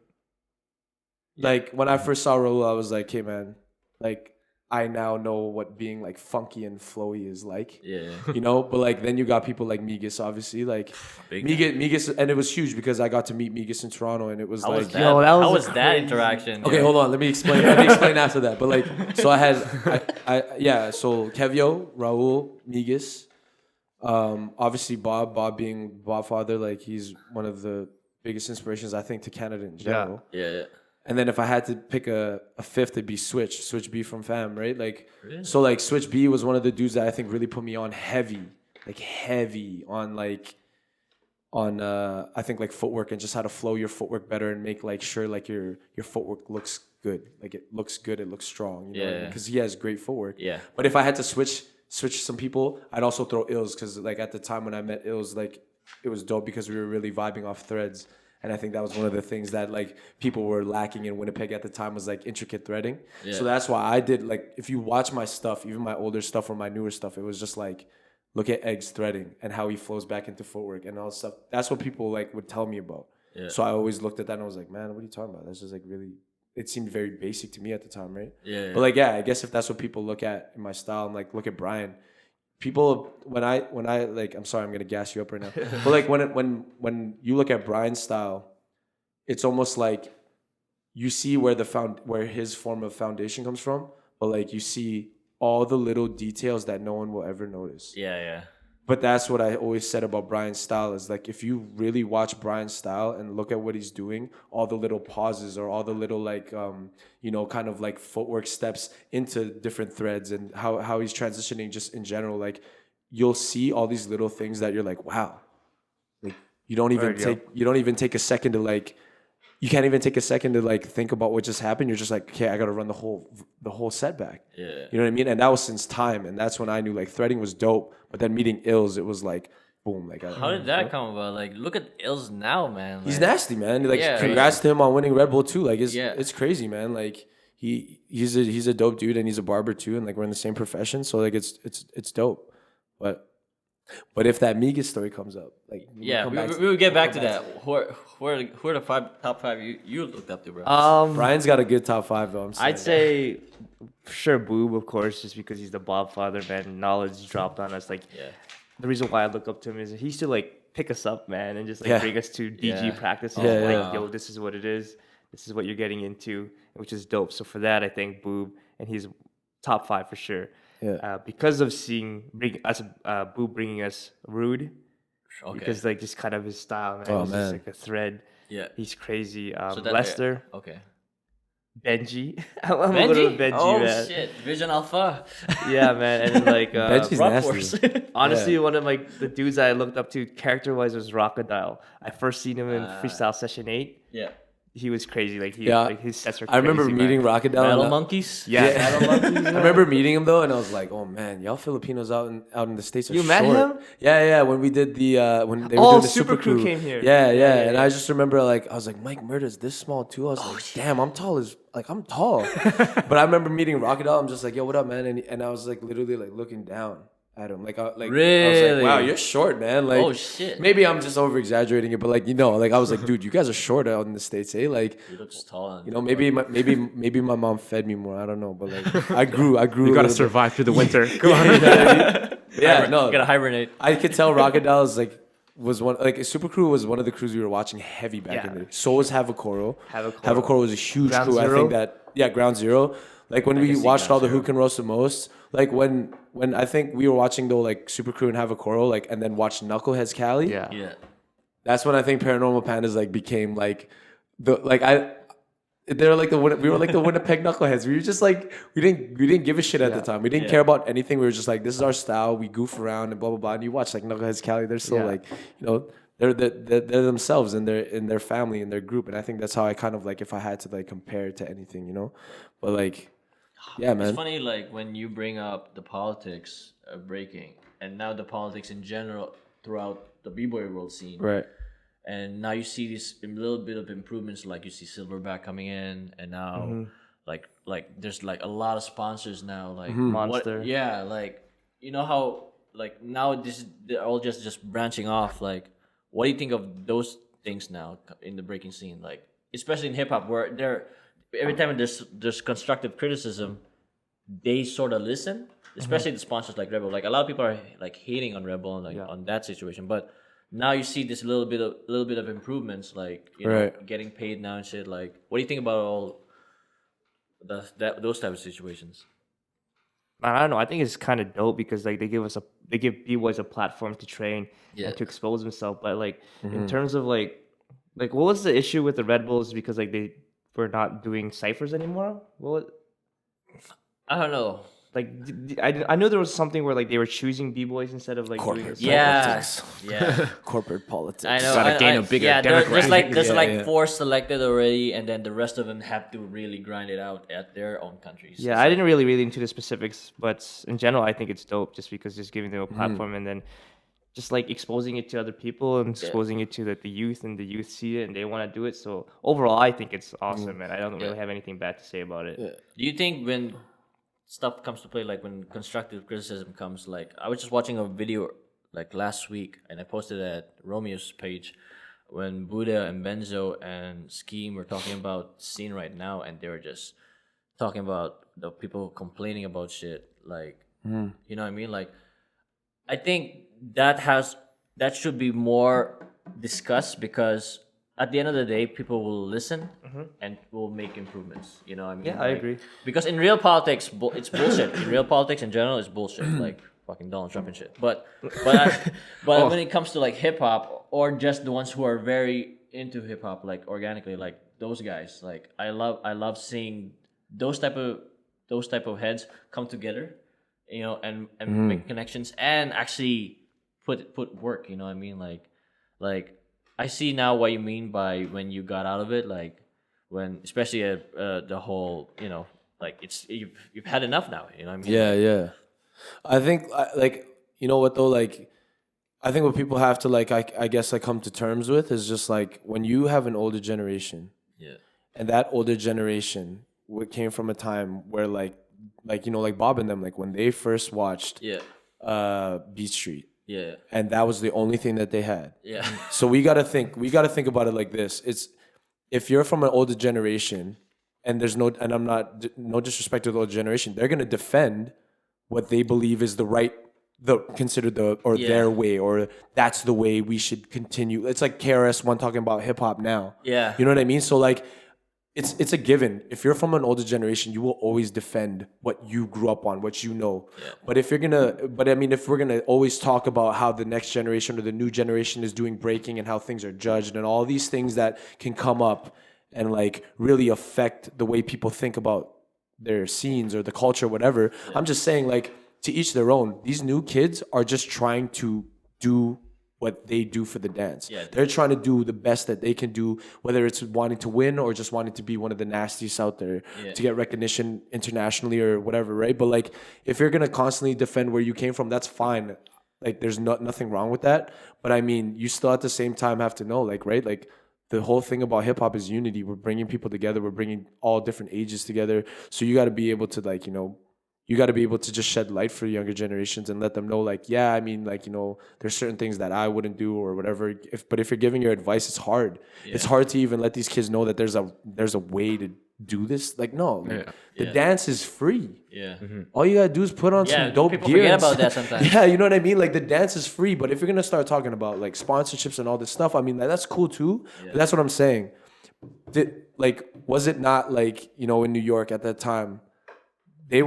Like, when I first saw Raul, I was like, hey, man, like, I now know what being, like, funky and flowy is like. Yeah. You know? But, like, then you got people like Migas, obviously. Like, Migas, and it was huge because I got to meet Migas in Toronto, and it was how was that interaction? Okay, hold on. Let me explain after that. But, like, so I had, so Kevio, Raul, Migas. Obviously Bob being Bobfather, like he's one of the biggest inspirations I think to Canada in general. Yeah. And then if I had to pick a fifth, it'd be Switch B from Fam, right? Like, really? So like Switch B was one of the dudes that I think really put me on heavy on I think like footwork and just how to flow your footwork better and make like sure like your footwork looks good, like it looks good, it looks strong. You know because he has great footwork. Yeah. But if I had to switch some people, I'd also throw Ills because like at the time when I met Ills, like it was dope because we were really vibing off threads. And I think that was one of the things that like people were lacking in Winnipeg at the time was like intricate threading. Yeah. So that's why I did like, if you watch my stuff, even my older stuff or my newer stuff, it was just like, look at Egg's threading and how he flows back into footwork and all that stuff. That's what people like would tell me about. Yeah. So I always looked at that and I was like, man, what are you talking about? That's just like really, it seemed very basic to me at the time, right? Yeah. But like, I guess if that's what people look at in my style, I'm like, look at Brian. People, when I like, I'm sorry, I'm gonna gas you up right now. But like when you look at Brian's style, it's almost like you see where his form of foundation comes from, but like you see all the little details that no one will ever notice. Yeah. But that's what I always said about Brian's style is like if you really watch Brian's style and look at what he's doing, all the little pauses or all the little like kind of like footwork steps into different threads and how he's transitioning just in general, like you'll see all these little things that you're like, wow. Like you don't even take a second to like you can't even take a second to like think about what just happened. You're just like, okay, I got to run the whole set back. Yeah. You know what I mean? And that was since time. And that's when I knew like threading was dope. But then meeting Ills, it was like, boom. Like, how did that come about? Like, look at Ills now, man. Like, he's nasty, man. Like, congrats to him on winning Red Bull too. Like, it's crazy, man. Like, he's a dope dude and he's a barber too. And like, we're in the same profession. So like, it's dope. But if that Migas story comes up, like we'll get back to that. Who are the top five you looked up to, bro? Brian's got a good top 5 though. I'd say sure Boob, of course, just because he's the Bob father, man. Knowledge dropped on us. Like the reason why I look up to him is he used to like pick us up, man, and just like bring us to DG practice. Like, yo, this is what it is. This is what you're getting into, which is dope. So for that, I thank Boob, and he's top 5 for sure. Yeah. Because of Boob bringing us Rude. Okay. Because like just kind of his style, man. It's just like a thread. Yeah. He's crazy. Lester. Okay. Benji. I'm a little Benji, man. Oh shit, Vision Alpha. Yeah, man. And then like Benji's nasty. Honestly, one of like the dudes I looked up to character-wise was Rockadile. I first seen him in Freestyle Session 8. Yeah. He was crazy. Like his sets were crazy. I remember meeting Rockadile. Battle Monkeys. Yeah. Battle Monkeys. I remember meeting him though, and I was like, "Oh man, y'all Filipinos out in the States are short." You met him? Yeah. When we did when they were doing the Super Crew came here. Yeah. And I just remember like I was like, Mike Murda's this small too. I was like, damn, I'm tall. But I remember meeting Rockadile. I'm just like, yo, what up, man? And I was like literally like looking down at him. Really? I was like, wow, you're short, man. Like, oh shit. Maybe I'm just over exaggerating it, but like, like I was like, dude, you guys are short out in the States, eh? Like, you look tall. Maybe my mom fed me more. I don't know, but like, I grew. You gotta survive through the winter. Come on. You gotta hibernate. I could tell Rockadile was one, like Super Crew was one of the crews we were watching heavy back in the day. So was Havakoro. Havakoro was a huge crew. Zero? I think Ground Zero. Like when we watched all the Who Can Roast the Most, like when I think we were watching though like Super Crew and Havakoro, like and then watched Knuckleheads Cali. Yeah. That's when I think Paranormal Pandas like became like we were like the Winnipeg Knuckleheads. We were just like we didn't give a shit at the time. We didn't care about anything. We were just like, this is our style. We goof around and blah blah blah. And you watch like Knuckleheads Cali, they're still like they're themselves and they're in their family and their group. And I think that's how I kind of like if I had to like compare it to anything, but like. Yeah, man. It's funny, like when you bring up the politics of breaking, and now the politics in general throughout the b-boy world scene, right? And now you see these little bit of improvements, like you see Silverback coming in, and now like there's like a lot of sponsors now, like Monster. Like how like now they're all just branching off. Like, what do you think of those things now in the breaking scene? Like, especially in hip hop, where every time there's constructive criticism, they sort of listen. Especially the sponsors like Rebel. Like a lot of people are like hating on Rebel and on that situation. But now you see this little bit of improvements, like getting paid now and shit. Like, what do you think about all those type of situations? I don't know. I think it's kind of dope because like they give b-boys a platform to train and to expose themselves. But like in terms of like what was the issue with the Red Bulls? Because like they were not doing ciphers anymore. I don't know. Like I know there was something where like they were choosing b-boys instead of like corporate doing politics. Yeah. Corporate politics. I know. Gotta gain a bigger demographic. There's 4 selected already, and then the rest of them have to really grind it out at their own countries. Yeah, I didn't really read into the specifics, but in general, I think it's dope just because just giving them a platform and then just like exposing it to other people and exposing it to the youth, and the youth see it and they want to do it. So overall, I think it's awesome, man. I don't really have anything bad to say about it. Yeah. Do you think when stuff comes to play, like when constructive criticism comes, like I was just watching a video like last week and I posted it at Romeo's page when Buddha and Benzo and Scheme were talking about the scene right now, and they were just talking about the people complaining about shit, like you know what I mean? Like I think that should be more discussed, because at the end of the day, people will listen and will make improvements. You know what I mean? Yeah, I agree. Because in real politics, it's bullshit. In real politics in general, it's bullshit. Like fucking Donald Trump and shit. But when it comes to like hip hop, or just the ones who are very into hip hop, like organically, like those guys, like I love seeing those type of heads come together, and make connections and actually put work. You know what I mean? Like. I see now what you mean by when you got out of it, like when, especially the whole, like it's you've had enough now. You know what I mean? Yeah. I think like what though, like I think what people have to like I guess like come to terms with is just like when you have an older generation, and that older generation came from a time where like Bob and them, like when they first watched Beat Street. Yeah. And that was the only thing that they had. Yeah. So we gotta think about it like this. It's if you're from an older generation, and I'm not no disrespect to the older generation, they're gonna defend what they believe is the right their way, or that's the way we should continue. It's like KRS-One talking about hip hop now. Yeah. You know what I mean? So like it's a given. If you're from an older generation, you will always defend what you grew up on, what you know. Yeah. But if we're gonna always talk about how the next generation or the new generation is doing breaking and how things are judged and all these things that can come up and like really affect the way people think about their scenes or the culture, whatever. Yeah. I'm just saying, like, to each their own. These new kids are just trying to do what they do for the dance. Yeah. They're trying to do the best that they can do, whether it's wanting to win or just wanting to be one of the nasties out there to get recognition internationally or whatever, right? But like, if you're gonna constantly defend where you came from, that's fine. Like, there's nothing wrong with that. But I mean, you still at the same time have to know, like, right? Like, the whole thing about hip hop is unity. We're bringing people together. We're bringing all different ages together. So you got to be able to, like, you know, you got to be able to just shed light for younger generations and let them know, like, yeah, I mean, like, you know, there's certain things that I wouldn't do or whatever. But if you're giving your advice, it's hard. Yeah. It's hard to even let these kids know that there's a way to do this. Like, no, like, the dance is free. Yeah. Mm-hmm. All you got to do is put on some dope people gear. Forget about that sometimes. Yeah, you know what I mean? Like, the dance is free. But if you're going to start talking about, like, sponsorships and all this stuff, I mean, that's cool too. Yeah. But that's what I'm saying. Was it not like, you know, in New York at that time, they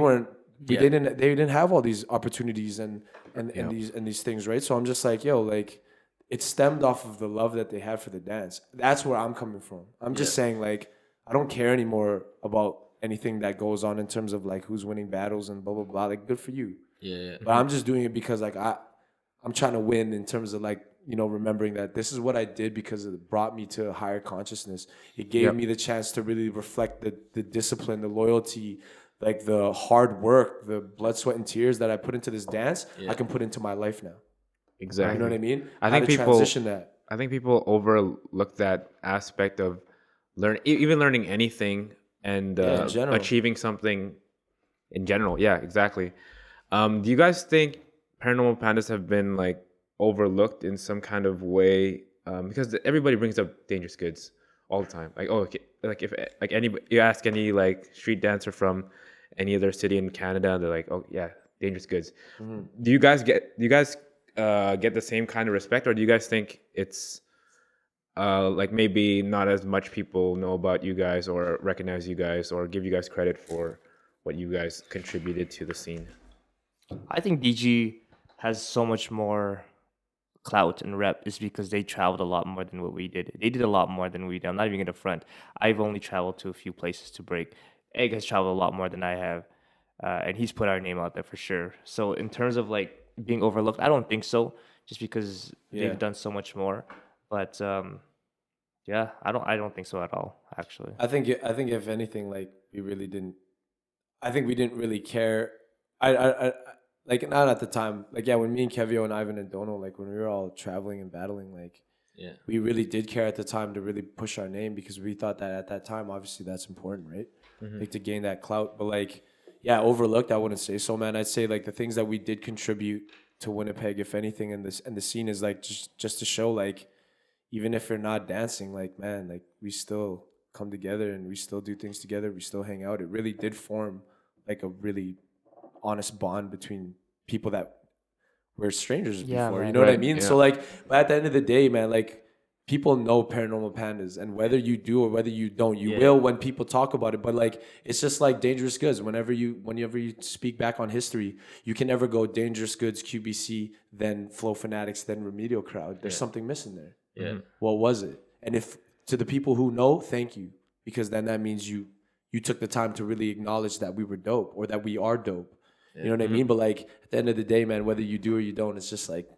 didn't have all these opportunities and these things, right? So I'm just like, yo, like, it stemmed off of the love that they had for the dance. That's where I'm coming from. I'm just saying, like, I don't care anymore about anything that goes on in terms of like who's winning battles and blah blah blah. Like, good for you. Yeah. But I'm just doing it because like I'm trying to win in terms of like, you know, remembering that this is what I did because it brought me to a higher consciousness. It gave me the chance to really reflect the discipline, the loyalty, like the hard work, the blood, sweat, and tears that I put into this dance, I can put into my life now. Exactly. You know what I mean? I think people overlook that aspect of learning anything and achieving something in general. Yeah, exactly. Do you guys think Paranormal Pandas have been like overlooked in some kind of way? Because everybody brings up dangerous goods all the time. Like, oh, okay. Like if like you ask any like street dancer from any other city in Canada, they're like, oh yeah, dangerous goods. Mm-hmm. Do you guys get the same kind of respect, or do you guys think it's like maybe not as much people know about you guys or recognize you guys or give you guys credit for what you guys contributed to the scene? I think DG has so much more clout and rep is because they traveled a lot more than what we did. They did a lot more than we did. I'm not even going to front. I've only traveled to a few places to break. Egg has traveled a lot more than I have, and he's put our name out there for sure. So in terms of like being overlooked, I don't think so, just because they've done so much more. But yeah, I don't think so at all, actually. I think if anything, like we didn't really care. I like, not at the time. Like, yeah, when me and Kevio and Ivan and Dono, like when we were all traveling and battling, like we really did care at the time to really push our name, because we thought that at that time, obviously that's important, right? Mm-hmm. Like to gain that clout. But like, yeah, overlooked, I wouldn't say so, man. I'd say like the things that we did contribute to Winnipeg, if anything, and the scene is like just to show, like, even if you're not dancing, like, man, like we still come together and we still do things together. We still hang out. It really did form like a really honest bond between people that were strangers before. Man. You know what I mean? Yeah. So like, but at the end of the day, man, like people know Paranormal Pandas, and whether you do or whether you don't, you will when people talk about it. But like, it's just like Dangerous Goods. Whenever you speak back on history, you can never go Dangerous Goods, QBC, then Flow Fanatics, then Remedial Crowd. There's something missing there. Yeah. Mm-hmm. What was it? And if to the people who know, thank you, because then that means you took the time to really acknowledge that we were dope or that we are dope. Yeah. You know what I mean? But like at the end of the day, man, whether you do or you don't, it's just like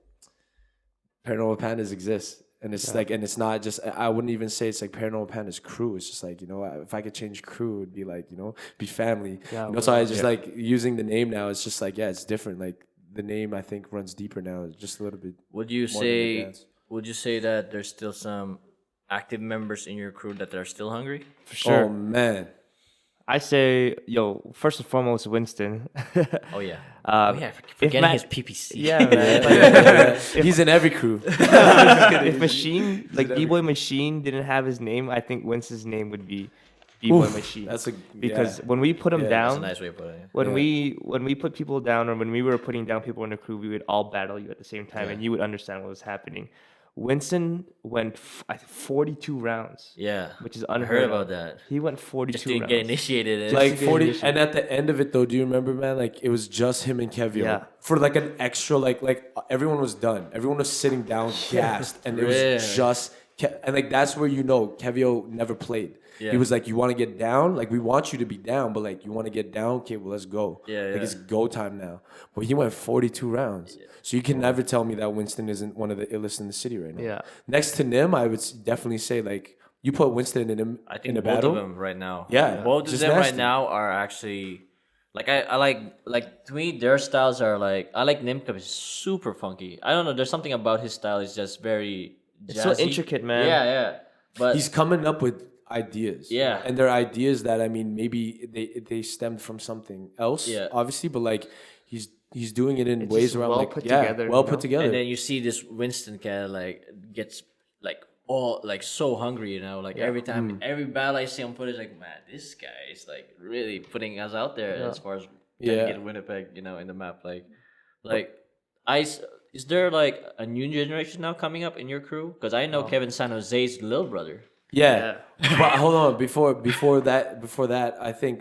Paranormal Pandas exists. And it's like, and it's not just, I wouldn't even say it's like Paranormal Pandas crew. It's just like, you know, if I could change crew, it would be like, you know, be family. Yeah, you know, so I just like using the name now. It's just like, yeah, it's different. Like the name, I think, runs deeper now. It's just a little bit. Would you say that there's still some active members in your crew that are still hungry? For sure. Oh, man. I say, first and foremost, Winston. Oh, yeah. Forgetting his PPC. Yeah, man. He's in every crew. If Machine, like bboy Machine didn't have his name, I think Winston's name would be b-boy machine. That's because when we put them down, that's a nice way to put it. when we put people down, or when we were putting down people in the crew, we would all battle you at the same time, and you would understand what was happening. Winston went 42 rounds. Yeah, which is I unheard heard of. about that. He went 42 just to rounds. get initiated. Like 40, and at the end of it though, do you remember, man? Like it was just him and Kevio. Yeah. For like an extra, like everyone was done. Everyone was sitting down, gassed, and it was just. And like that's where Kevio never played. Yeah. He was like, "You want to get down? Like we want you to be down, but like you want to get down? Okay, well let's go. Like it's go time now." But he went 42 rounds, so you can never tell me that Winston isn't one of the illest in the city right now. Yeah. Next to Nim, I would definitely say like you put Winston and him I think in a both battle. of them right now. Yeah, both of just them right nasty. now are actually like I like to me their styles are like I like Nimka is super funky. I don't know. There's something about his style is just very. It's so intricate, man. Yeah. But He's coming up with ideas. Yeah. And they're ideas that I mean maybe they stemmed from something else. Yeah. Obviously, but like he's doing it in It's ways just where I'm well like put yeah, together, well you put know? together. and then you see this Winston cat like gets like all like so hungry, you know, like every time every battle I see on footage, like man, this guy is like really putting us out there as far as trying to get Winnipeg, you know, in the map. Is there like a new generation now coming up in your crew? Because I know Kevin San Jose's little brother. Yeah. But hold on, before that, I think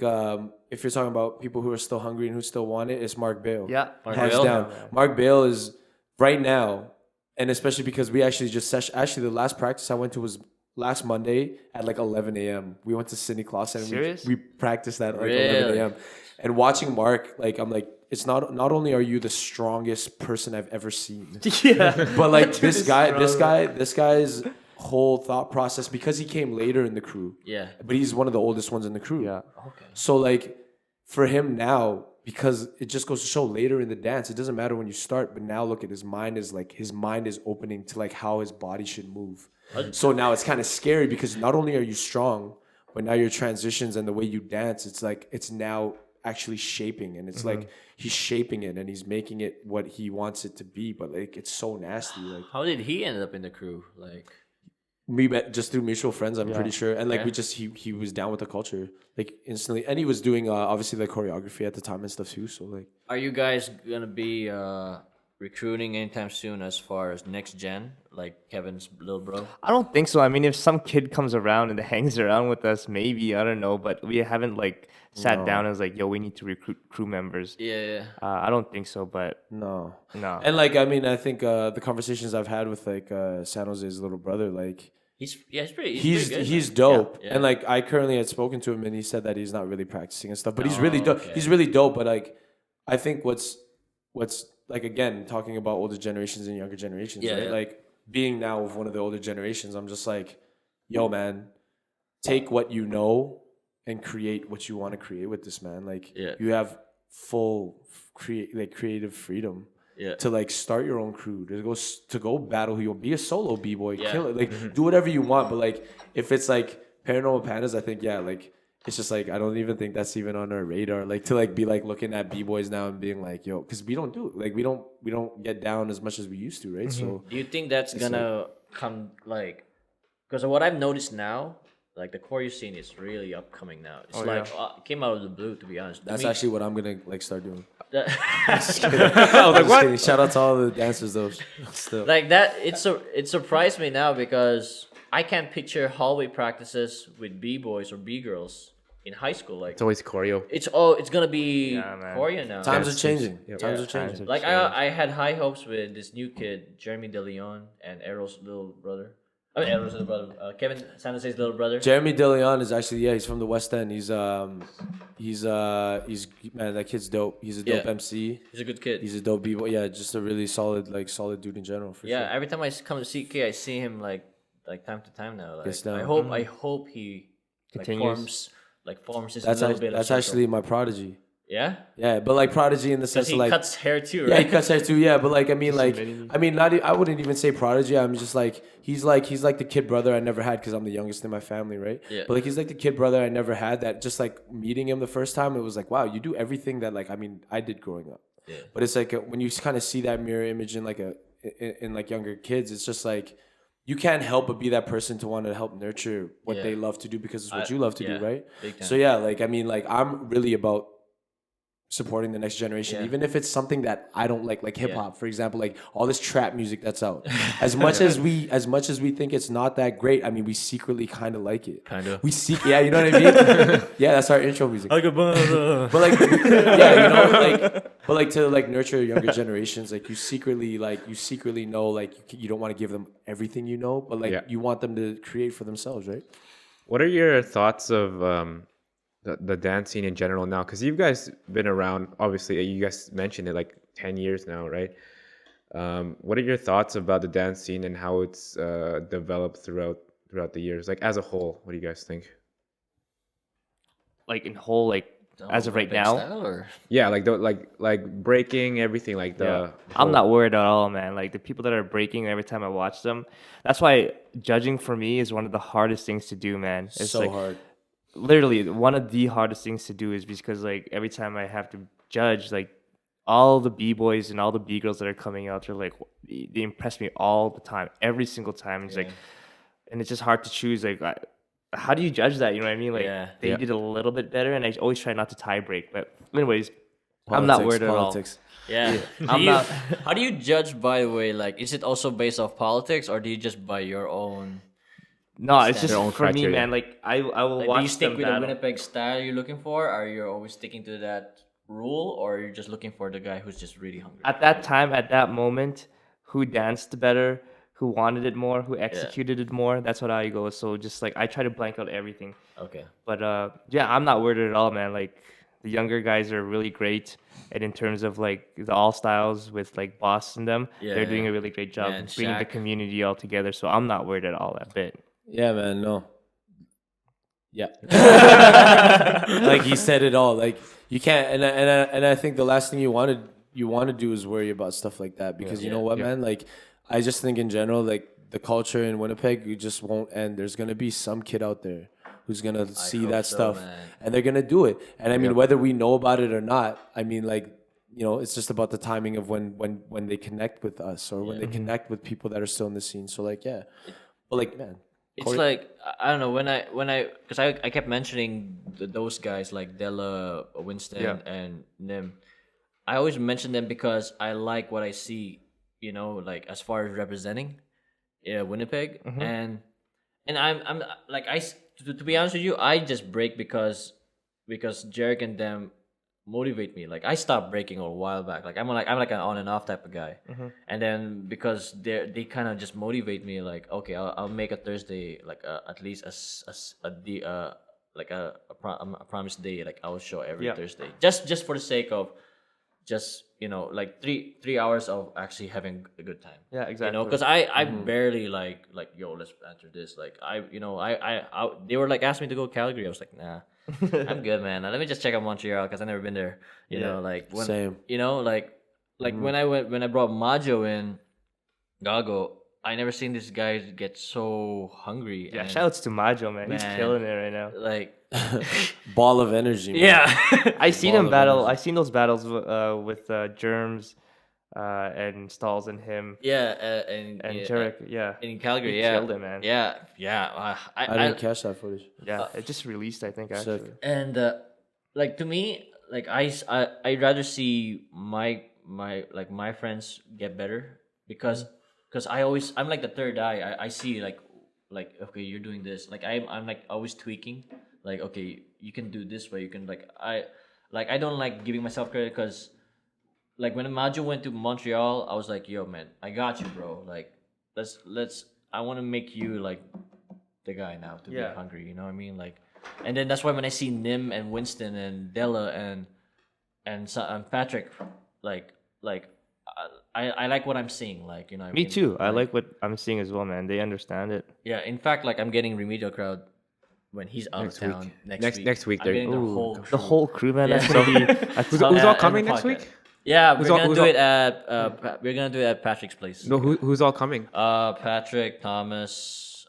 if you're talking about people who are still hungry and who still want it, it's Mark Bale. Yeah. Hands Bale? down. Mark Bale is right now, and especially because we actually actually the last practice I went to was last Monday at like 11 a.m. We went to Sidney Clausen and Serious? we practiced at like Really? 11 a.m. And watching Mark, like I'm like, it's not only are you the strongest person I've ever seen, Yeah. but like this guy's whole thought process, because he came later in the crew. Yeah. But he's one of the oldest ones in the crew. Yeah. Okay. So like for him now, because it just goes to show later in the dance, it doesn't matter when you start, but now look at his mind is opening to like how his body should move. So now it's kind of scary because not only are you strong, but now your transitions and the way you dance, it's like it's now actually shaping, and it's like he's shaping it and he's making it what he wants it to be, but like it's so nasty. Like How did he end up in the crew? Like we met just through mutual friends, I'm pretty sure, and like Yeah. he was down with the culture like instantly, and he was doing obviously the choreography at the time and stuff too. So like, are you guys gonna be recruiting anytime soon as far as next gen, like Kevin's little bro? I don't think so. I mean, if some kid comes around and hangs around with us, maybe, I don't know. But we haven't like sat down and was like, yo, we need to recruit crew members. Yeah. I don't think so, but no. no. And like, I mean, I think the conversations I've had with like San Jose's little brother, like He's pretty he's good, he's man. dope. Yeah. And like I currently had spoken to him and he said that he's not really practicing and stuff, but he's really Oh, dope. okay. He's really dope. But like, I think what's like, again, talking about older generations and younger generations, Yeah, right? yeah. Like being now with one of the older generations, I'm just like, yo, man, take what you know and create what you want to create with this, man. Like you have full creative freedom. Yeah. To like start your own crew, to go battle, you'll be a solo b-boy, Yeah. kill it, like do whatever you want. But like if it's like Paranormal Pandas, I think like it's just like I don't even think that's even on our radar. Like to like be like looking at b-boys now and being like, yo, because we don't do it. Like we don't get down as much as we used to, right? So Do you think that's gonna come like? Because what I've noticed now, like the choreo scene is really upcoming now. It's it came out of the blue, to be honest. that's actually what I'm gonna like start doing. that, Just kidding. Shout out to all the dancers though. Still. like that. It surprised me now because I can't picture hallway practices with b-boys or b-girls in high school. Like It's always choreo. it's gonna be man. choreo now. Times are changing. Yep. Times Yeah. are changing. Like I had high hopes with this new kid, Jeremy De Leon, and Errol's little brother. I mean, Errol's little brother, Kevin San Jose's little brother. Jeremy DeLeon is actually he's from the West End. He's man, that kid's dope. He's a dope MC. He's a good kid. He's a dope b-boy. Yeah, just a really solid dude in general. For Yeah, sure. every time I come to CK, I see him like time to time now. Like, Gets down. I hope he Continues. forms his That's little bit of that's circle. actually my prodigy. Yeah, Yeah, but like prodigy in the sense because he of like cuts hair too, yeah, right? he cuts hair too. Yeah, but like I mean not I wouldn't even say prodigy. I'm just like he's like the kid brother I never had because I'm the youngest in my family, right? Yeah. But like he's like the kid brother I never had that just like meeting him the first time it was like wow, you do everything that like I mean I did growing up. Yeah. But it's like when you kind of see that mirror image in like in like younger kids, it's just like you can't help but be that person to want to help nurture what they love to do because it's what you love to do, right? So yeah, like I mean, like I'm really about supporting the next generation, even if it's something that I don't like hip hop, for example, like all this trap music that's out. As much as we think it's not that great, I mean, we secretly kind of like it. Kind of. Yeah, you know what I mean? Yeah, that's our intro music. But like, yeah, you know, like, but like to like nurture younger generations, like you secretly know, like you don't want to give them everything, you know, but like you want them to create for themselves, right? What are your thoughts of the dance scene in general now? Because you guys been around, obviously, you guys mentioned it like 10 years now, right? What are your thoughts about the dance scene and how it's developed throughout the years, like as a whole? What do you guys think? Like in whole, like as of right now? Yeah, like breaking everything, like the I'm not worried at all, man. Like the people that are breaking every time I watch them, that's why judging for me is one of the hardest things to do, man. It's so like, hard. Literally, one of the hardest things to do is because like every time I have to judge, like all the b-boys and all the b-girls that are coming out, they're like, they impress me all the time, every single time. It's like, and it's just hard to choose. Like, how do you judge that? You know what I mean? Like, they did a little bit better, and I always try not to tie break. But anyways, I'm not worried at all. Yeah. How do you judge, by the way? Like, is it also based off politics, or do you just by your own? No, it's just for me, man. Like I will like, watch. Do you stick them with battle. the Winnipeg style you're looking for? Or are you always sticking to that rule, or you're just looking for the guy who's just really hungry? At that time, at that moment, who danced better, who wanted it more, who executed it more. That's what I go. So just like I try to blank out everything. Okay. But yeah, I'm not worried at all, man. Like the younger guys are really great, and in terms of like the all styles with like Boss and them, they're doing a really great job bringing the community all together. So I'm not worried at all that bit. Yeah, man. No. Yeah. Like he said it all. Like you can't, and I think the last thing you want to do is worry about stuff like that because you know what, man. Like I just think in general, like the culture in Winnipeg, you just won't end. There's gonna be some kid out there who's gonna see that stuff, and they're gonna do it. And I mean, whether we know about it or not, I mean, like you know, it's just about the timing of when they connect with us or when they connect with people that are still in the scene. So like, yeah, but like, man. It's like I don't know when I because I kept mentioning those guys like Della, Winston, and Nim. I always mention them because I like what I see, you know, like as far as representing, Winnipeg, and I'm like to be honest with you, I just break because Jarek and them motivate me. Like I stopped breaking a while back. Like I'm like an on and off type of guy, and then because they kind of just motivate me. Like okay, I'll make a Thursday like at least a promised day. Like I will show every Thursday, just for the sake of just you know like 3 hours of actually having a good time. Yeah, exactly. You know, because I barely like yo let's answer this. Like I they were like asking me to go to Calgary. I was like nah. I'm good, man. Let me just check out Montreal because I've never been there. You know, like when Same. you know, like when I brought Majo in Gago, I never seen this guy get so hungry. Yeah, shoutouts to Majo, man. He's killing it right now. Like ball of energy. Man. Yeah, I seen him battle. I seen those battles with Germs. And Stalls and him. And Jarek, in Calgary, he killed it, man. Yeah. I didn't catch that footage. Yeah, it just released, I think, actually. And like to me, like I'd rather see my friends get better because I'm like the third eye. I see like okay, you're doing this. Like I'm like always tweaking. Like okay, you can do this way. You can I don't like giving myself credit because. Like when Majo went to Montreal, I was like, "Yo, man, I got you, bro. Like, let's. I want to make you like the guy now to be hungry. You know what I mean? Like, and then that's why when I see Nim and Winston and Della and Patrick, I like what I'm seeing. Like, you know. What Me I mean? too. I like what I'm seeing as well, man. They understand it. Yeah. In fact, like I'm getting Remedial Crowd when he's out of town next week. I'm getting the whole crew, man. That's gonna be. Who's all coming next week? Yeah, we're gonna do it at Patrick's place. No, who's all coming? Patrick, Thomas,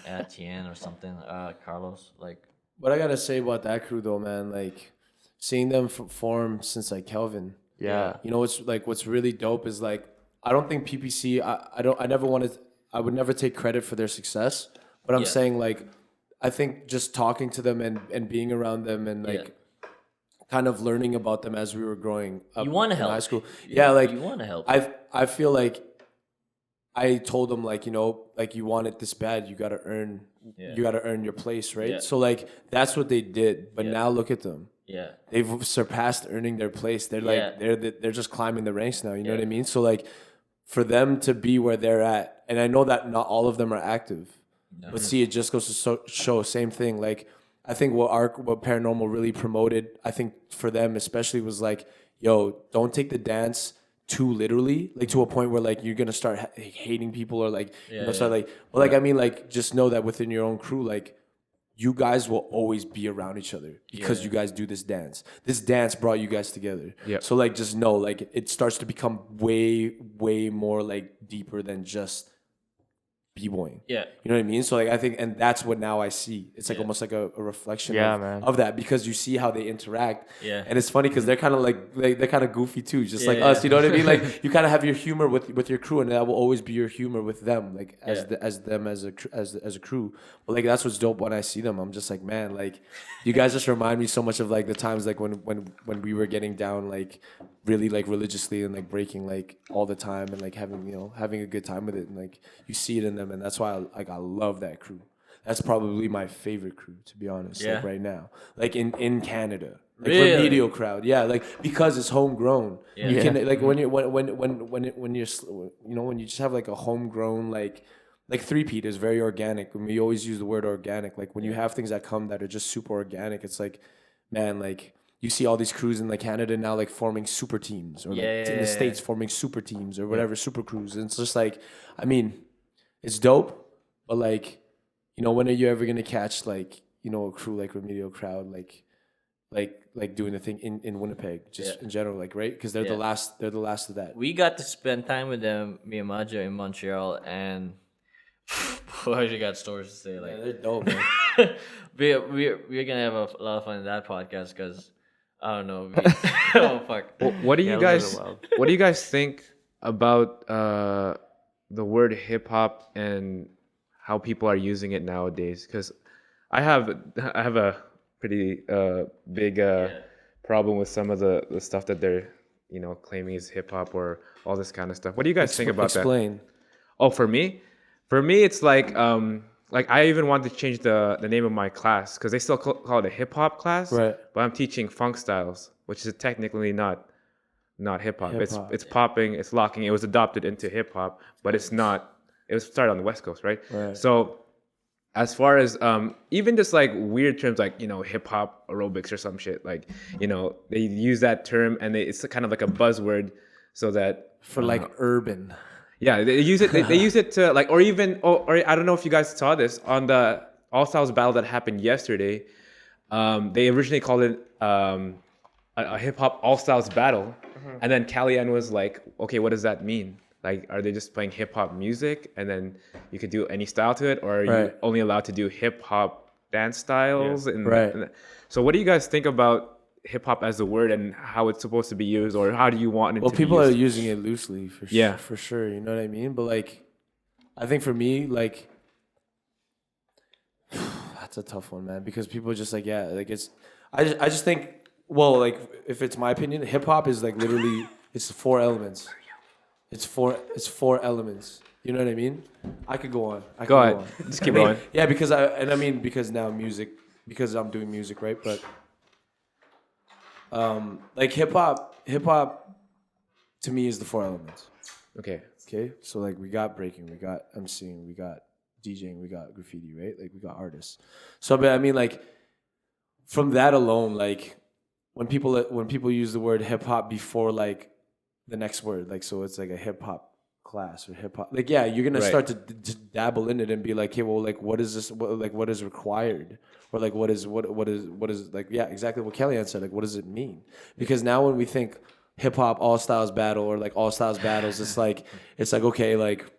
Etienne or something. Carlos, like. What I gotta say about that crew though, man, like seeing them form since like Kelvin. Yeah. You know, what's really dope is like I don't think PPC. I never wanted I would never take credit for their success, but I'm saying like, I think just talking to them and being around them and like kind of learning about them as we were growing up You want to in help. high school. Yeah, like you want to help. I feel like I told them like, you know, like you want it this bad, you gotta earn your place, right? Yeah. So like that's what they did. But now look at them. Yeah. They've surpassed earning their place. They're like they're just climbing the ranks now. You know what I mean? So like for them to be where they're at, and I know that not all of them are active, but see, it just goes to show same thing. Like I think what Paranormal really promoted, I think for them especially was like, yo, don't take the dance too literally, like to a point where like you're gonna start hating people or like start like, but like I mean like just know that within your own crew, like you guys will always be around each other because you guys do this dance. This dance brought you guys together. Yeah. So like just know like it starts to become way more like deeper than just b-boying. Yeah. You know what I mean? So like I think, and that's what now I see. It's like almost like a reflection of that, because you see how they interact. Yeah. And it's funny because they're kind of like they're kind of goofy too, just like us. You know what I mean? Like you kind of have your humor with your crew, and that will always be your humor with them, like as a crew. But like that's what's dope when I see them. I'm just like, man, like you guys just remind me so much of like the times like when we were getting down like really like religiously and like breaking like all the time and like having a good time with it, and like you see it in them. And that's why I love that crew. That's probably my favorite crew, to be honest. Like right now, like in Canada, like remedial crowd. Yeah, like because it's homegrown. Yeah. You can like when you just have like a homegrown like three-peat is very organic. And we always use the word organic. Like when you have things that come that are just super organic, it's like, man, like you see all these crews in like Canada now like forming super teams, or in the States forming super teams or whatever, super crews. And it's just like, I mean, it's dope, but like, when are you ever gonna catch like, a crew like Remedial Crowd like doing the thing in Winnipeg, just in general, like, right? Because they're the last of that. We got to spend time with them, me and Maja, in Montreal, and boy, you got stories to say. Like they're dope, man. we're gonna have a lot of fun in that podcast because I don't know. Oh fuck. Well, what do you guys think about the word hip hop and how people are using it nowadays? Because I have a pretty big problem with some of the stuff that they're claiming is hip hop or all this kind of stuff. What do you guys think about that? Explain. Oh, for me, it's like I even wanted to change the name of my class because they still call it a hip hop class, right? But I'm teaching funk styles, which is technically not hip hop. It's popping, it's locking. It was adopted into hip hop, but it's not. It was started on the West Coast, right? So as far as even just like weird terms like hip hop aerobics or some shit, like they use that term and it's kind of like a buzzword, so that for like urban. Yeah, they use it. They use it to like, or I don't know if you guys saw this on the All Styles battle that happened yesterday. They originally called it a hip hop All Styles battle, and then Kellyanne was like, "Okay, what does that mean? Like, are they just playing hip hop music, and then you could do any style to it, or are you only allowed to do hip hop dance styles?" Yeah. So, what do you guys think about hip hop as a word and how it's supposed to be used, or how do you want it to be used? Well, people are using it loosely for sure. You know what I mean? But like, I think for me, like, that's a tough one, man, because people are just like, like it's. I just think, well, like if it's my opinion, hip hop is like literally it's 4 elements. It's four elements. You know what I mean? I could go on. Go ahead. Just keep going. Yeah, because because now because I'm doing music, right? But like hip hop to me is the 4 elements. Okay. So like we got breaking, we got MCing, we got DJing, we got graffiti, right? Like we got artists. So but I mean like from that alone, like when people use the word hip hop before like the next word, like so it's like a hip hop class or hip hop, like you're gonna start to dabble in it and be like, hey, well, like what is this? What is required? Or like what is like exactly what Kellyanne said. Like what does it mean? Because now when we think hip hop all styles battle or like all styles battles, it's like okay, like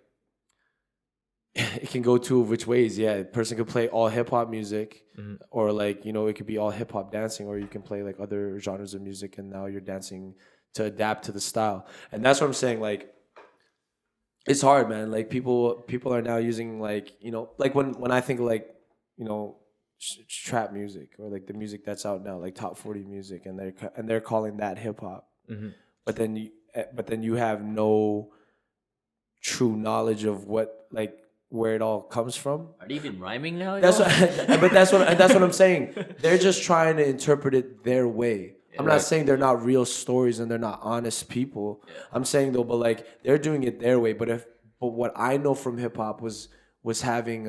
it can go 2 of which ways. Yeah, a person could play all hip hop music, or like it could be all hip hop dancing, or you can play like other genres of music, and now you're dancing to adapt to the style. And that's what I'm saying. Like It's hard, man. Like people are now using like, like when I think like, you know, trap music or like the music that's out now, like top 40 music, and they're calling that hip hop. But then you have no true knowledge of what, like, where it all comes from. Are they even rhyming now? That's but that's what I'm saying. They're just trying to interpret it their way. I'm not saying they're not real stories and they're not honest people. Yeah. I'm saying though, but like they're doing it their way. But what I know from hip hop was having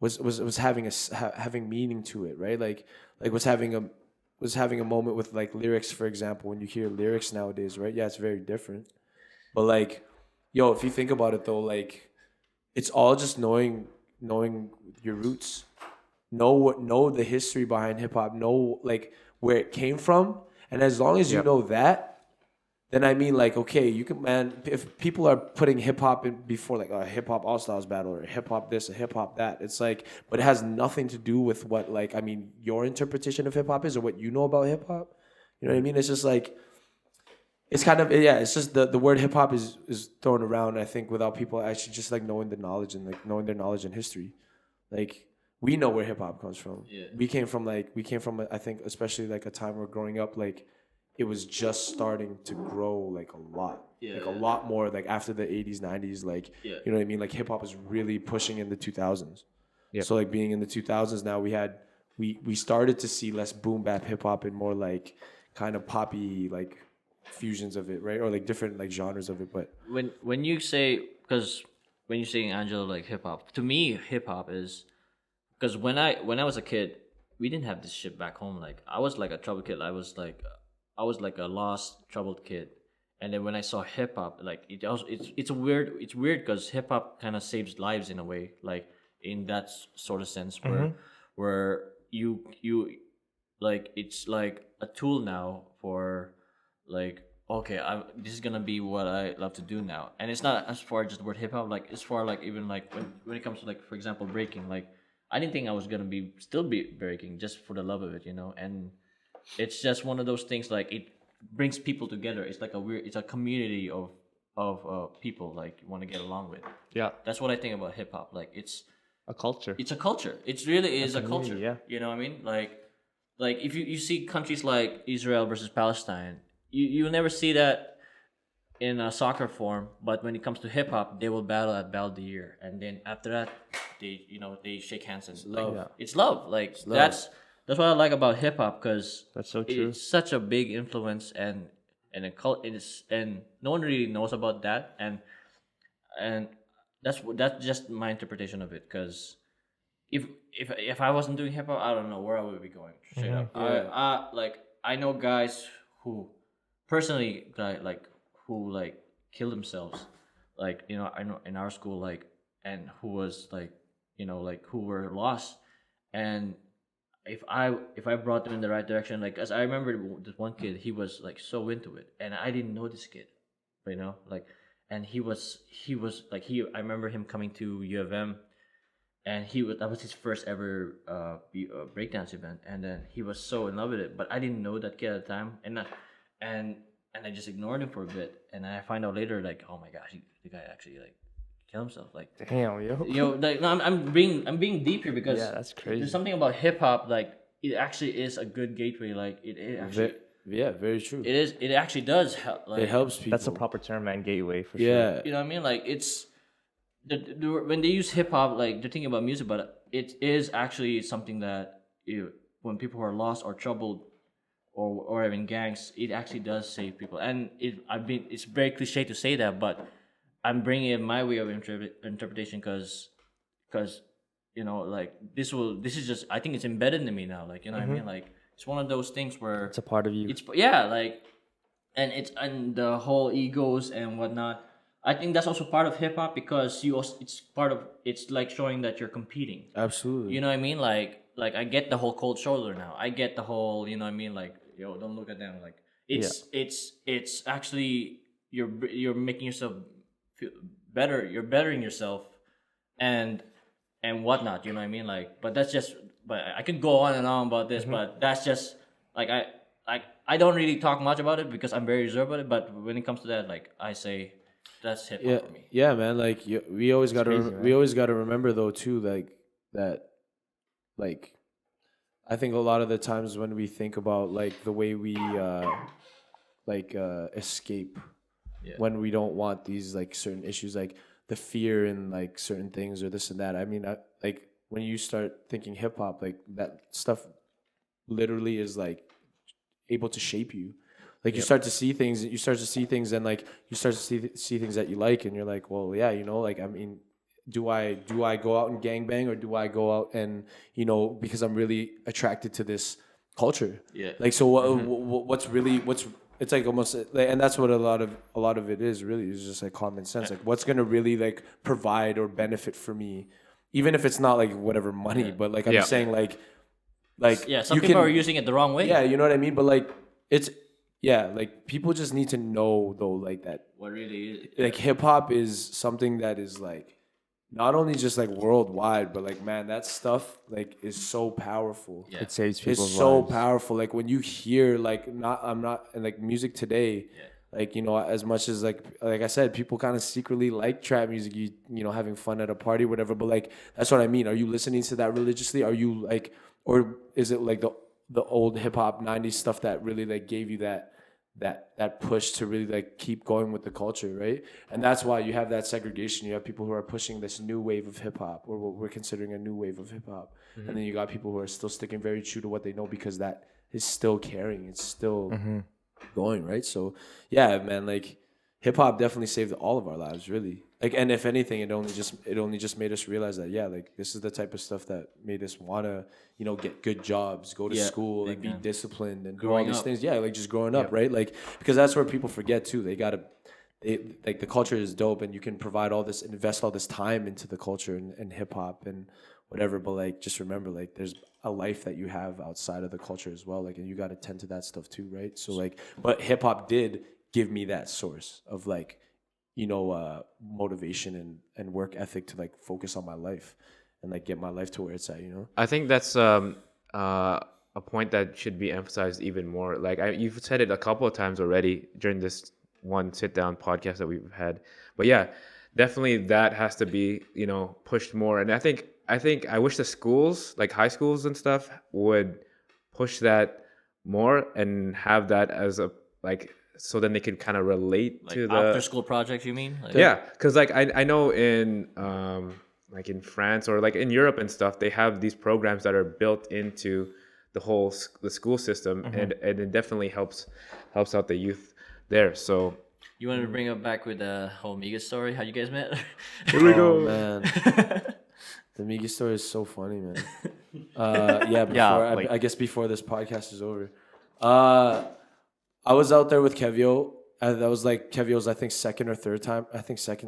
having meaning to it, right? Like was having a moment with like lyrics, for example. When you hear lyrics nowadays, right? Yeah, it's very different. But like, yo, if you think about it though, like it's all just knowing your roots, know the history behind hip hop, know like where it came from, and as long as you know that, then I mean, like, okay, you can, man. If people are putting hip hop in before like a hip hop all styles battle or hip hop this, a hip hop that, it's like, but it has nothing to do with what, like, I mean, your interpretation of hip hop is or what you know about hip hop. You know what I mean? It's just like, it's kind of, yeah. It's just the word hip hop is thrown around, I think, without people actually just like knowing the knowledge and like knowing their knowledge and history, like. We know where hip hop comes from. Yeah. We came from I think, especially like a time where growing up, like it was just starting to grow like a lot. Yeah. Like a lot more, like after the 80s, 90s, like you know what I mean? Like hip hop was really pushing in the 2000s. Yeah. So like being in the 2000s now, we started to see less boom bap hip hop and more like kind of poppy like fusions of it, right? Or like different like genres of it. But when you say, because when you're saying, Angelo, like hip hop, to me hip hop is, because when I was a kid, we didn't have this shit back home. Like I was like a troubled kid. I was like a lost, troubled kid. And then when I saw hip hop, like it's weird because hip hop kind of saves lives in a way, like in that sort of sense where you like, it's like a tool now for like, okay, this is gonna be what I love to do now. And it's not as far as just the word hip hop, like it's far like even like when it comes to like, for example, breaking, like I didn't think I was gonna still be breaking just for the love of it, you know. And it's just one of those things, like it brings people together. It's like it's a community of people like you want to get along with. Yeah, that's what I think about hip hop. Like it's a culture. It's a culture. It really is a culture. Yeah, you know what I mean. Like if you see countries like Israel versus Palestine, you'll never see that in a soccer form, but when it comes to hip hop, they will battle at Battle of the Year, and then after that, they shake hands and it's love. Like, it's love. Like it's love. That's what I like about hip hop, because that's so true. It's such a big influence and a cult. And no one really knows about that, and that's just my interpretation of it. Because if I wasn't doing hip hop, I don't know where I would be going. Straight up, I know guys who personally who like kill themselves, like I know in our school, like, and who was like like who were lost, and if I brought them in the right direction, like, as I remember this one kid, he was like so into it, and I didn't know this kid, like, and he was like I remember him coming to U of M, and that was his first ever breakdance event, and then he was so in love with it, but I didn't know that kid at the time, and I just ignored him for a bit, and I find out later, like, oh my gosh, the guy actually like kill himself. Like, damn, yo. Like, no, I'm being deep here, because that's crazy. There's something about hip hop, like it actually is a good gateway. Like it actually, very true. It actually does help. Like, it helps people. That's a proper term, man. Gateway for sure. You know what I mean? Like it's when they use hip hop, like they're thinking about music, but it is actually something that when people are lost or troubled, or even gangs, it actually does save people. And it's very cliche to say that, but I'm bringing it my way of interpretation, because like this is just, I think it's embedded in me now, like, what I mean, like it's one of those things where it's a part of you. It's like, and the whole egos and whatnot. I think that's also part of hip hop, because it's like showing that you're competing. Absolutely. You know what I mean? Like I get the whole cold shoulder now. I get the whole, you know what I mean? Like, yo, don't look at them. Like it's actually you're making yourself feel better. You're bettering yourself, and whatnot. You know what I mean? Like, but I could go on and on about this, but that's just like I don't really talk much about it because I'm very reserved about it. But when it comes to that, like I say, That's hip hop for me. Yeah, man. Like we always got to we always got to remember though too, like that, like I think a lot of the times when we think about like the way we escape when we don't want these like certain issues, like the fear in like certain things or this and that. I mean, like when you start thinking hip hop, like that stuff literally is like able to shape you. Like you start to see things, and like you start to see things that you like, and you're like, well, yeah, you know, like I mean, do I go out and gangbang, or do I go out and, you know, because I'm really attracted to this culture? Yeah. Like so, what's it's like almost like, and that's what a lot of it is really, is just like common sense. Like what's gonna really like provide or benefit for me, even if it's not like whatever money, but like I'm saying like some people are using it the wrong way. Yeah, you know what I mean. But like it's like people just need to know though, like that what really is like hip hop is something that is like not only just like worldwide, but like man, that stuff like is so powerful. Yeah. It saves people's lives. It's so powerful. Like when you hear like and like music today, like, you know, as much as like I said, people kind of secretly like trap music, you know, having fun at a party, whatever. But like that's what I mean. Are you listening to that religiously? Are you like, or is it like the old hip hop 90s stuff that really like gave you that push to really like keep going with the culture, right? And that's why you have that segregation. You have people who are pushing this new wave of hip hop, or what we're considering a new wave of hip hop, and then you got people who are still sticking very true to what they know, because that is still carrying, it's still going, right? So yeah, man, like hip hop definitely saved all of our lives, really. Like, and if anything, it only just made us realize that, yeah, like this is the type of stuff that made us wanna, you know, get good jobs, go to school, and be disciplined, and do all these things. Yeah, like just growing up, right? Like, because that's where people forget too. They like the culture is dope, and you can provide all this, invest all this time into the culture and hip hop and whatever. But like, just remember, like, there's a life that you have outside of the culture as well. Like, and you got to tend to that stuff too, right? So like, but hip hop did give me that source of like, you know, motivation and work ethic to like focus on my life and like get my life to where it's at, you know? I think that's a point that should be emphasized even more. Like you've said it a couple of times already during this one sit down podcast that we've had. But yeah, definitely that has to be, you know, pushed more. And I think I wish the schools, like high schools and stuff, would push that more and have that as a like, so then they could kind of relate like to the after school projects, you mean? Like, yeah, because like I know in like in France or like in Europe and stuff, they have these programs that are built into the school system, and it definitely helps out the youth there. So you wanted to bring it back with the whole Migas story, how you guys met? Here we go, man. The Migas story is so funny, man. I guess before this podcast is over, I was out there with Kevio. That was like Kevio's, I think, second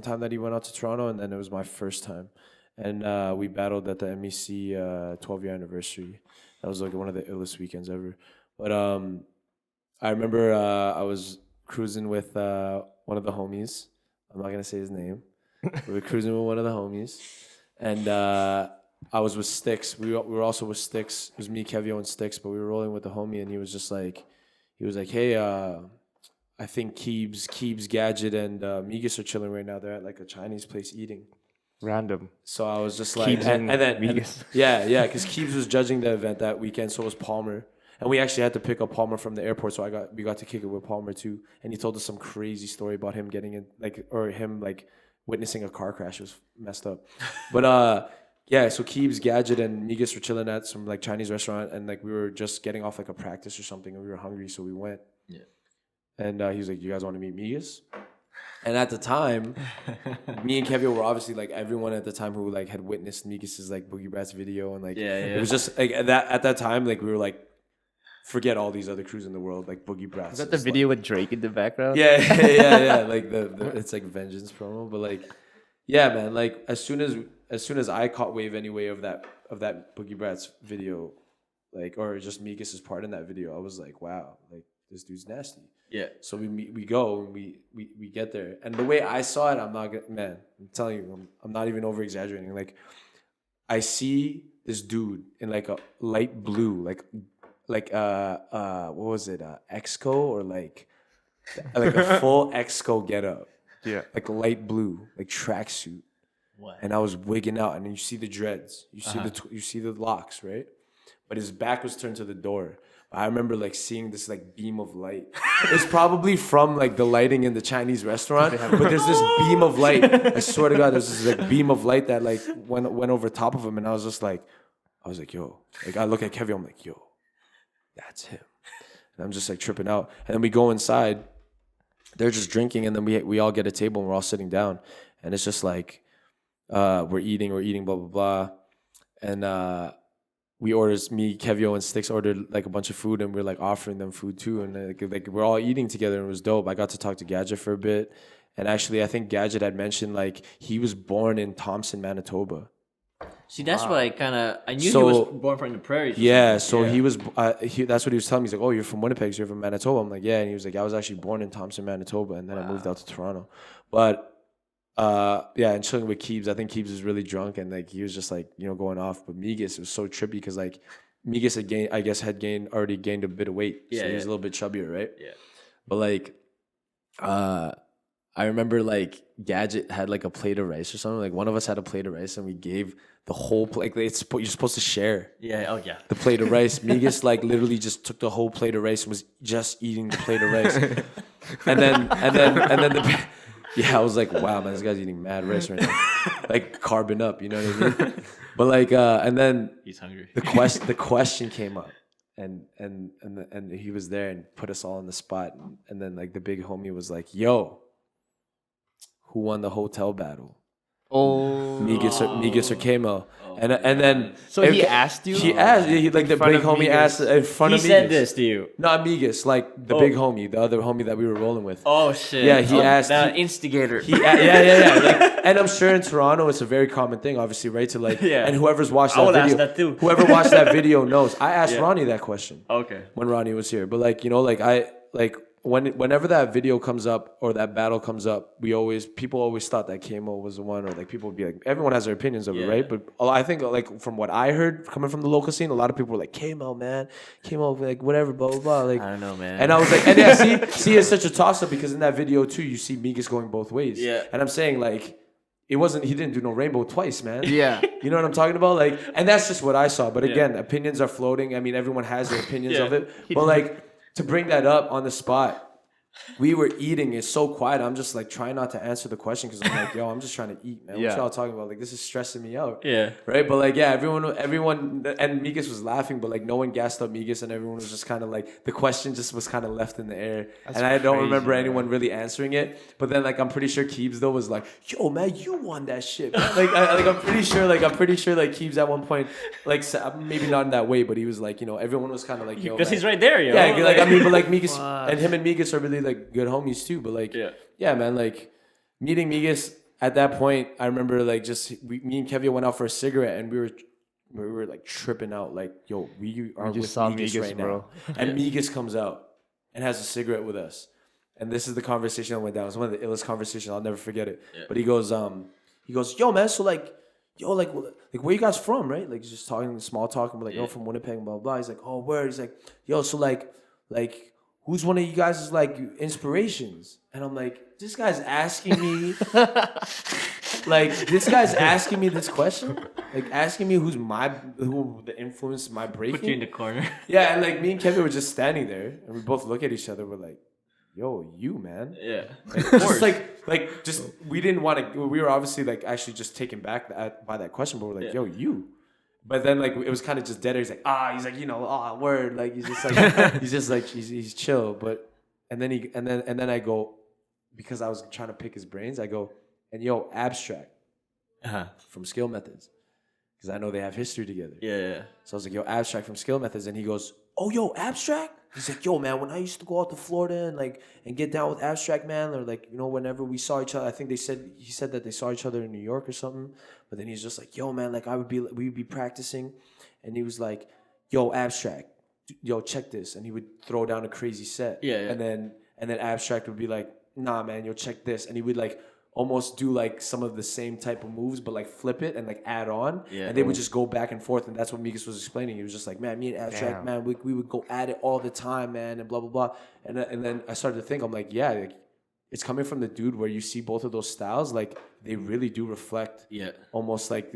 time that he went out to Toronto, and then it was my first time. And we battled at the MEC 12-year anniversary. That was like one of the illest weekends ever. But I remember I was cruising with one of the homies. I'm not going to say his name. We were cruising with one of the homies. And I was with Sticks. We were also with Sticks. It was me, Kevio, and Sticks, but we were rolling with the homie, and he was like, hey, I think Keebs, Gadget, and Migas are chilling right now. They're at like a Chinese place eating. Random. So I was just like, Keebs and Migas. Yeah, because Keebs was judging the event that weekend, so was Palmer. And we actually had to pick up Palmer from the airport, so we got to kick it with Palmer too. And he told us some crazy story about him getting in, him witnessing a car crash. It was messed up. But yeah, so Keebs, Gadget, and Migas were chilling at some like Chinese restaurant, and like we were just getting off like a practice or something, and we were hungry, so we went. Yeah. And he was like, "You guys want to meet Migas?" And at the time, me and Kevin were obviously like everyone at the time who like had witnessed Migas's like Boogie Brats video, and like it was just like at that time, like we were like, forget all these other crews in the world, like Boogie Brats. Is that the video with Drake in the background? Yeah. Like the it's like Vengeance promo, but like, yeah, man. Like as soon as I caught wave anyway of that Boogie Brats video, like, or just Migas's part in that video, I was like, wow, like this dude's nasty. Yeah. So we go and we get there, and the way I saw it, I'm telling you, I'm not even over exaggerating. Like, I see this dude in like a light blue, like what was it, Exco, or like a full Exco getup, Yeah. Like light blue, like tracksuit. What? And I was wigging out, and then you see the dreads, you see you see the locks, right? But his back was turned to the door. I remember like seeing this like beam of light. It's probably from like the lighting in the Chinese restaurant, but there's this beam of light. I swear to God, there's this like beam of light that like went over top of him, and I was like, yo. Like I look at Kevin, I'm like, yo, that's him. And I'm just like tripping out. And then we go inside. They're just drinking, and then we all get a table and we're all sitting down, and it's just like we're eating, blah blah blah, and we orders, me, Kevio, and Sticks ordered like a bunch of food, and we're like offering them food too, and like we're all eating together, and it was dope. I got to talk to Gadget for a bit, and actually I think Gadget had mentioned like he was born in Thompson, Manitoba. See, that's what I knew he was born from the prairies. Yeah, so he was. That's what he was telling me. He's like, "Oh, you're from Winnipeg, so you're from Manitoba." I'm like, "Yeah," and he was like, "I was actually born in Thompson, Manitoba, and then I moved out to Toronto." But yeah, and chilling with Keebs. I think Keebs was really drunk, and like he was just like going off. But Migas was so trippy because like Migas had already gained a bit of weight, so he was a little bit chubbier, right? Yeah. But like, I remember like Gadget had like a plate of rice or something. Like one of us had a plate of rice, and we gave the whole plate. Like you're supposed to share. Yeah. Oh yeah. The plate of rice. Migas like literally just took the whole plate of rice and was just eating the plate of rice. and then the. Yeah, I was like, wow, man, this guy's eating mad rice right now, like carbon up. You know what I mean? But like, and then he's hungry. The question came up, and he was there and put us all on the spot. And then like the big homie was like, "Yo, who won the hotel battle? Migas or Kamo?" And then so he asked you. He asked. Like the big homie asked in front of Migas. He said this to you. Not Migas, like the big homie, the other homie that we were rolling with. Oh shit! Yeah, he asked. The instigator. Yeah. Like, and I'm sure in Toronto it's a very common thing, obviously, right? To like, and whoever's watched that video, ask that too. whoever watched that video knows. I asked Ronnie that question. Okay. When Ronnie was here, but like whenever that video comes up or that battle comes up, people always thought that Kamo was the one, or like people would be like, everyone has their opinions of it, right? But I think like from what I heard coming from the local scene, a lot of people were like, Kamo, man, Kamo, like whatever, blah blah blah. Like I don't know, man. And I was like, and yeah, see, it's such a toss up because in that video too, you see Migas going both ways. Yeah. And I'm saying like, he didn't do no rainbow twice, man. Yeah. You know what I'm talking about? Like, and that's just what I saw. But again, opinions are floating. I mean, everyone has their opinions of it. But like, to bring that up on the spot, we were eating. It's so quiet. I'm just like trying not to answer the question because I'm like, yo, I'm just trying to eat, man. What y'all talking about? Like, this is stressing me out. Yeah. Right. But like, yeah, everyone, and Migas was laughing, but like, no one gassed up Migas, and everyone was just kind of like, the question just was kind of left in the air, and I don't remember anyone really answering it. But then like, I'm pretty sure Keebs though was like, yo, man, you won that shit, man. I'm pretty sure like Keebs at one point, like maybe not in that way, but he was like, everyone was kind of like, yo, because he's right there, yo. Yeah, like I mean, but like Migas and him and Migas are really like good homies too. But like, yeah, man, like meeting Migas at that point, I remember like me and Kevin went out for a cigarette, and we were like tripping out, like, yo, we are with Migas right now. And Migas comes out and has a cigarette with us, and this is the conversation that went down. It's one of the illest conversations. I'll never forget it. Yeah. But he goes, yo, man, so like, yo, like where you guys from, right? Like just talking small talk, and we're like, yo, from Winnipeg, blah blah blah. He's like, oh, where? He's like, yo, so like. Who's one of you guys' like inspirations? And I'm like, this guy's asking me, this question, like asking me who the influence my breaking. Put you in the corner. Yeah, and like me and Kevin were just standing there, and we both look at each other. We're like, yo, you, man. Yeah. Just we didn't want to. We were obviously like actually just taken back by that question, but we're like, yo, you. But then like it was kind of just dead. He's like, he's like, word. Like he's like he's chill. But and then I go, because I was trying to pick his brains. I go, and yo, Abstract from Skill Methods, because I know they have history together. Yeah. So I was like, yo, Abstract from Skill Methods, and he goes, oh, yo, Abstract. He's like, yo, man, when I used to go out to Florida and get down with Abstract, man, or like, whenever we saw each other, I think he said that they saw each other in New York or something. But then he's just like, yo, man, like we would be practicing, and he was like, yo, Abstract, yo, check this, and he would throw down a crazy set. Yeah. And then Abstract would be like, nah, man, yo, check this, and he would like almost do like some of the same type of moves, but like flip it and like add on. Yeah. And they would just go back and forth, and that's what Migas was explaining. He was just like, man, me and Abstract, man, we would go at it all the time, man, and blah blah blah. And then I started to think, I'm like, yeah, like, it's coming from the dude where you see both of those styles, like they really do reflect almost like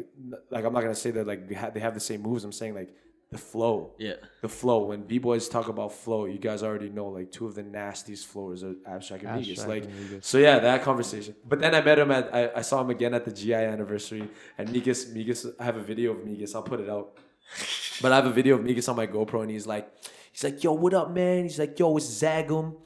I'm not gonna say that like they have the same moves. I'm saying like the flow. Yeah. The flow. When b-boys talk about flow, you guys already know like two of the nastiest flowers are Abstract and Migas. Like so yeah, that conversation. But then I met him I saw him again at the GI anniversary, and Migas I have a video of Migas, I'll put it out. But I have a video of Migas on my GoPro, and he's like, yo, what up, man? He's like, yo, it's Zagum.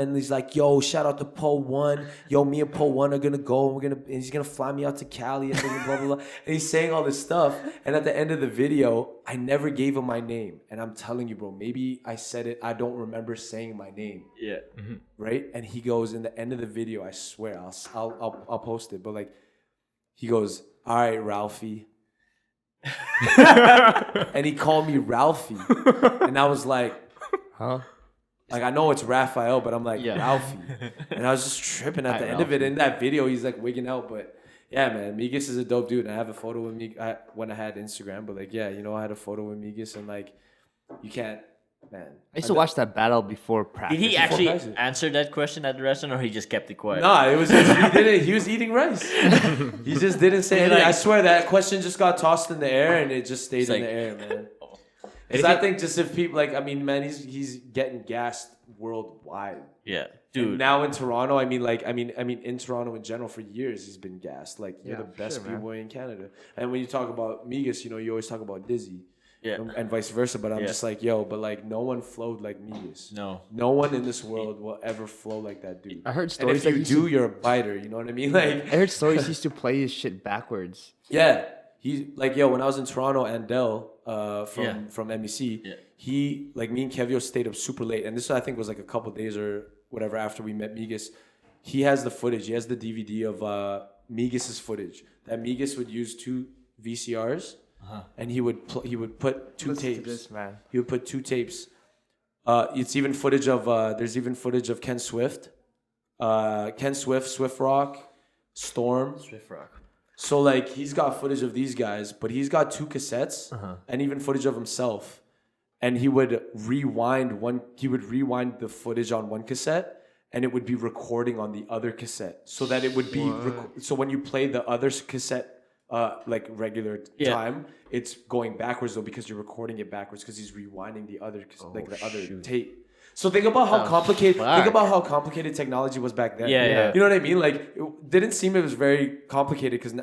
And he's like, yo, shout out to Poe One. Yo, me and Poe One are gonna go, and he's gonna fly me out to Cali and blah, blah, blah. And he's saying all this stuff. And at the end of the video, I never gave him my name. And I'm telling you, bro, maybe I said it. I don't remember saying my name. Yeah. Mm-hmm. Right? And he goes, in the end of the video, I swear, I'll post it. But like, he goes, all right, Ralphie. And he called me Ralphie, and I was like, huh? Like I know it's Raphael, but I'm like Ralphie, and I was just tripping at the end of it. In that video, he's like wigging out, but yeah, man, Migas is a dope dude. And I have a photo with me when I had Instagram, but like yeah, you know, I had a photo with Migas, and like you can't, man. I used to watch that battle before practice. Did he actually answer that question at the restaurant, or he just kept it quiet? No, it was he didn't. He was eating rice. He just didn't say anything. Like, I swear that question just got tossed in the air, and it just stayed in the air, man. Because I think just if people like, I mean, man, he's getting gassed worldwide. Yeah, dude. And now in Toronto, I mean, in Toronto in general, for years he's been gassed. Like you're the best b-boy in Canada. And when you talk about Migas, you know, you always talk about Dizzy. Yeah. And vice versa. But I'm just like, yo, but like no one flowed like Migas. No one in this world will ever flow like that dude. I heard stories. And if you do, you're a biter. You know what I mean? Like I heard stories he used to play his shit backwards. Yeah. He like, yo, when I was in Toronto, Andel from MEC, he like me and Kevio stayed up super late. And this I think was like a couple days or whatever after we met Migas. He has the footage. He has the DVD of Migas' footage. That Migas would use 2 VCRs. And he would put 2 tapes. This, man. He would put 2 tapes. It's even footage of there's even footage of Ken Swift, Swift Rock, Storm. Swift Rock. So like he's got footage of these guys, but he's got 2 cassettes and even footage of himself. And he would rewind the footage on one cassette, and it would be recording on the other cassette, so that it would be so when you play the other cassette. Like regular time, it's going backwards though because you're recording it backwards because he's rewinding the other other tape. So think about how complicated. Think about how complicated technology was back then. Yeah. You know what I mean? Like it didn't seem it was very complicated because,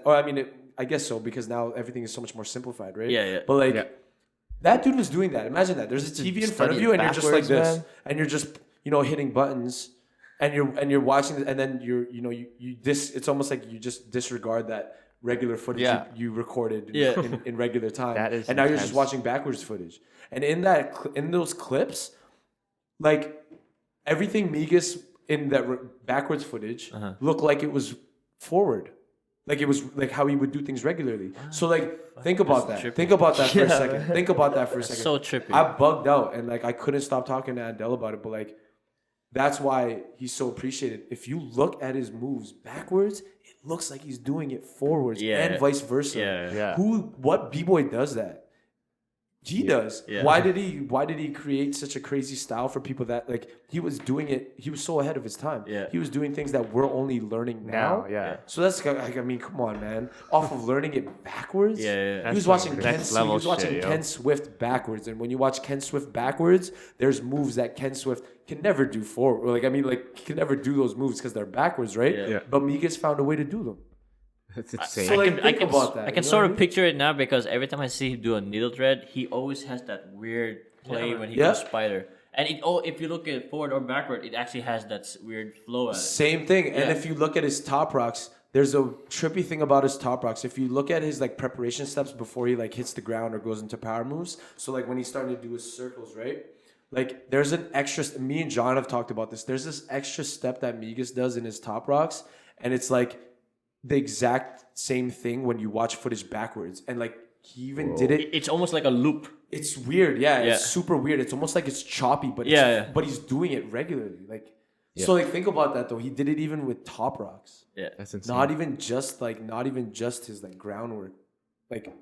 I guess so because now everything is so much more simplified, right? Yeah. But like that dude was doing that. Imagine that. There's a TV in front of you and you're just like this, and you're just hitting buttons, and you're watching, and then it's almost like you just disregard that regular footage you recorded in regular time, and now you're just watching backwards footage. And in those clips, like everything Migas in that backwards footage looked like it was forward, like it was like how he would do things regularly. So like think about that. Trippy. Think about that for a second. Think about that for a second. So trippy. I bugged out and like I couldn't stop talking to Andel about it, but like that's why he's so appreciated. If you look at his moves backwards, it looks like he's doing it forwards and vice versa. Yeah. What b-boy does that? He does. Yeah. Why did he create such a crazy style for people that like he was doing it? He was so ahead of his time. Yeah. He was doing things that we're only learning now. Yeah. So that's like, I mean, come on, man. Off of learning it backwards. Yeah. He was watching Ken Swift backwards, and when you watch Ken Swift backwards, there's moves that Ken Swift can never do forward. Like I mean, like he can never do those moves because they're backwards, right? Yeah. But Migas found a way to do them. That's insane. So like, think about that. I can sort of picture it now because every time I see him do a needle thread, he always has that weird play when he goes spider. And if you look at it forward or backward, it actually has that weird flow at it. Same thing. Yeah. And if you look at his top rocks, there's a trippy thing about his top rocks. If you look at his like preparation steps before he like hits the ground or goes into power moves, so like when he's starting to do his circles, right? Like there's an extra. Me and John have talked about this. There's this extra step that Migas does in his top rocks, and it's like the exact same thing when you watch footage backwards. And like he even did it. It's almost like a loop. It's weird, It's super weird. It's almost like it's choppy, but but he's doing it regularly. Like so, like think about that though. He did it even with top rocks. Yeah, that's insane. Not even just his like groundwork. Like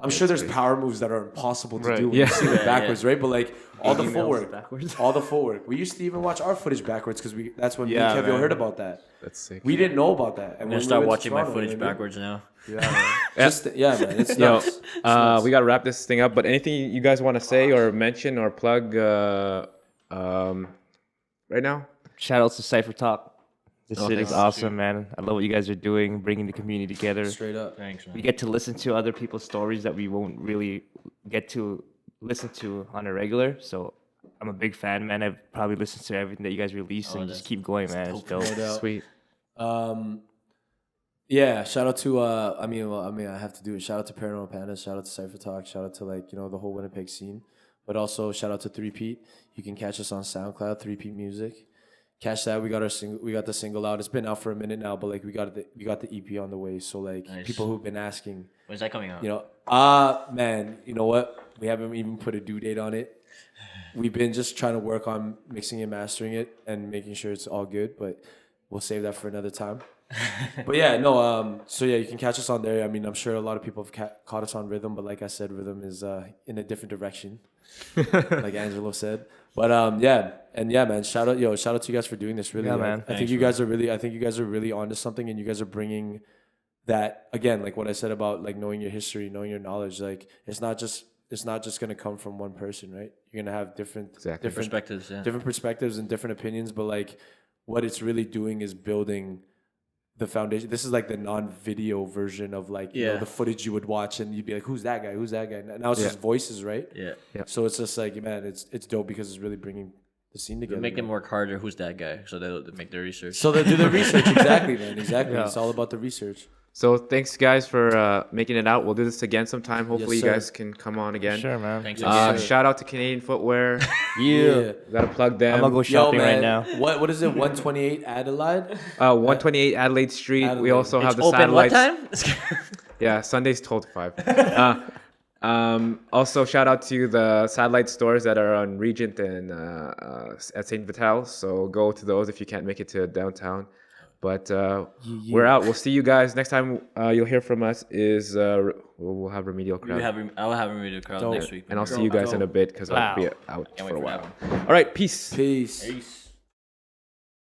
I'm sure there's power moves that are impossible to do when Yeah. you see it backwards, right? But like all the Emails footwork. We used to even watch our footage backwards because that's when me Yeah, and Kevin man. heard about that. That's sick. We didn't know about that. And I'm when gonna we start went to watching my Toronto, footage you know, backwards now. man, it's Yo, nuts. It's nuts. we gotta wrap this thing up. But anything you guys want to say or mention or plug right now? Shout outs to CypherTalk. This Oh, shit is thanks. awesome, man. I love what you guys are doing, bringing the community together. Straight up. Thanks, man. We get to listen to other people's stories that we won't really get to listen to on a regular. So I'm a big fan, man. I've probably listened to everything that you guys release and just keep going, man. It's dope. No doubt. Sweet. Yeah, shout out to I have to do it. Shout out to Paranormal Pandas, shout out to CypherTalk, shout out to the whole Winnipeg scene. But also shout out to 3Pete. You can catch us on SoundCloud, 3Pete Music. Catch that. We got the single out. It's been out for a minute now, but like we got the EP on the way. So like people who've been asking, When's that coming out? Man, you know what? We haven't even put a due date on it. We've been just trying to work on mixing and mastering it and making sure it's all good, but we'll save that for another time. But yeah, so yeah, you can catch us on there. I mean, I'm sure a lot of people have caught us on Rhythm, but like I said, Rhythm is in a different direction, like Angelo said. But man, shout out to you guys for doing this. Really, Yeah, man. I think you guys are really onto something, and you guys are bringing that again, like what I said about like knowing your history, knowing your knowledge. Like it's not just gonna come from one person, right? You're gonna have different Perspectives, different perspectives and different opinions, but like what it's really doing is building the foundation. This is like the non-video version of like you know, the footage you would watch and you'd be like, who's that guy? Now it's just voices, right? Yeah. So it's just like, man, it's dope because it's really bringing the scene together. Make them work harder. Who's that guy? So they'll make their research. So they do the research. Exactly, man. Exactly. Yeah. It's all about the research. So thanks guys for making it out. We'll do this again sometime. Hopefully Yes, you sir. guys can come on again. Sure, man. Thanks. Shout out to Canadian Footwear. Yeah. Gotta plug them. I'm gonna go shopping right man. now. What is it? 128 Adelaide? 128 Adelaide Street. Adelaide. We also have It's the open what satellites. time? Yeah, Sundays 12 to 5. Also, shout out to the satellite stores that are on Regent and at St. Vital. So go to those if you can't make it to downtown. But we're out. We'll see you guys next time. You'll hear from us. We'll have Remedial Crowd, I'll have a radio crowd next week. and I'll see you guys in a bit because I'll be out Can't for wait a for that while. one. All right, peace. Peace. Peace.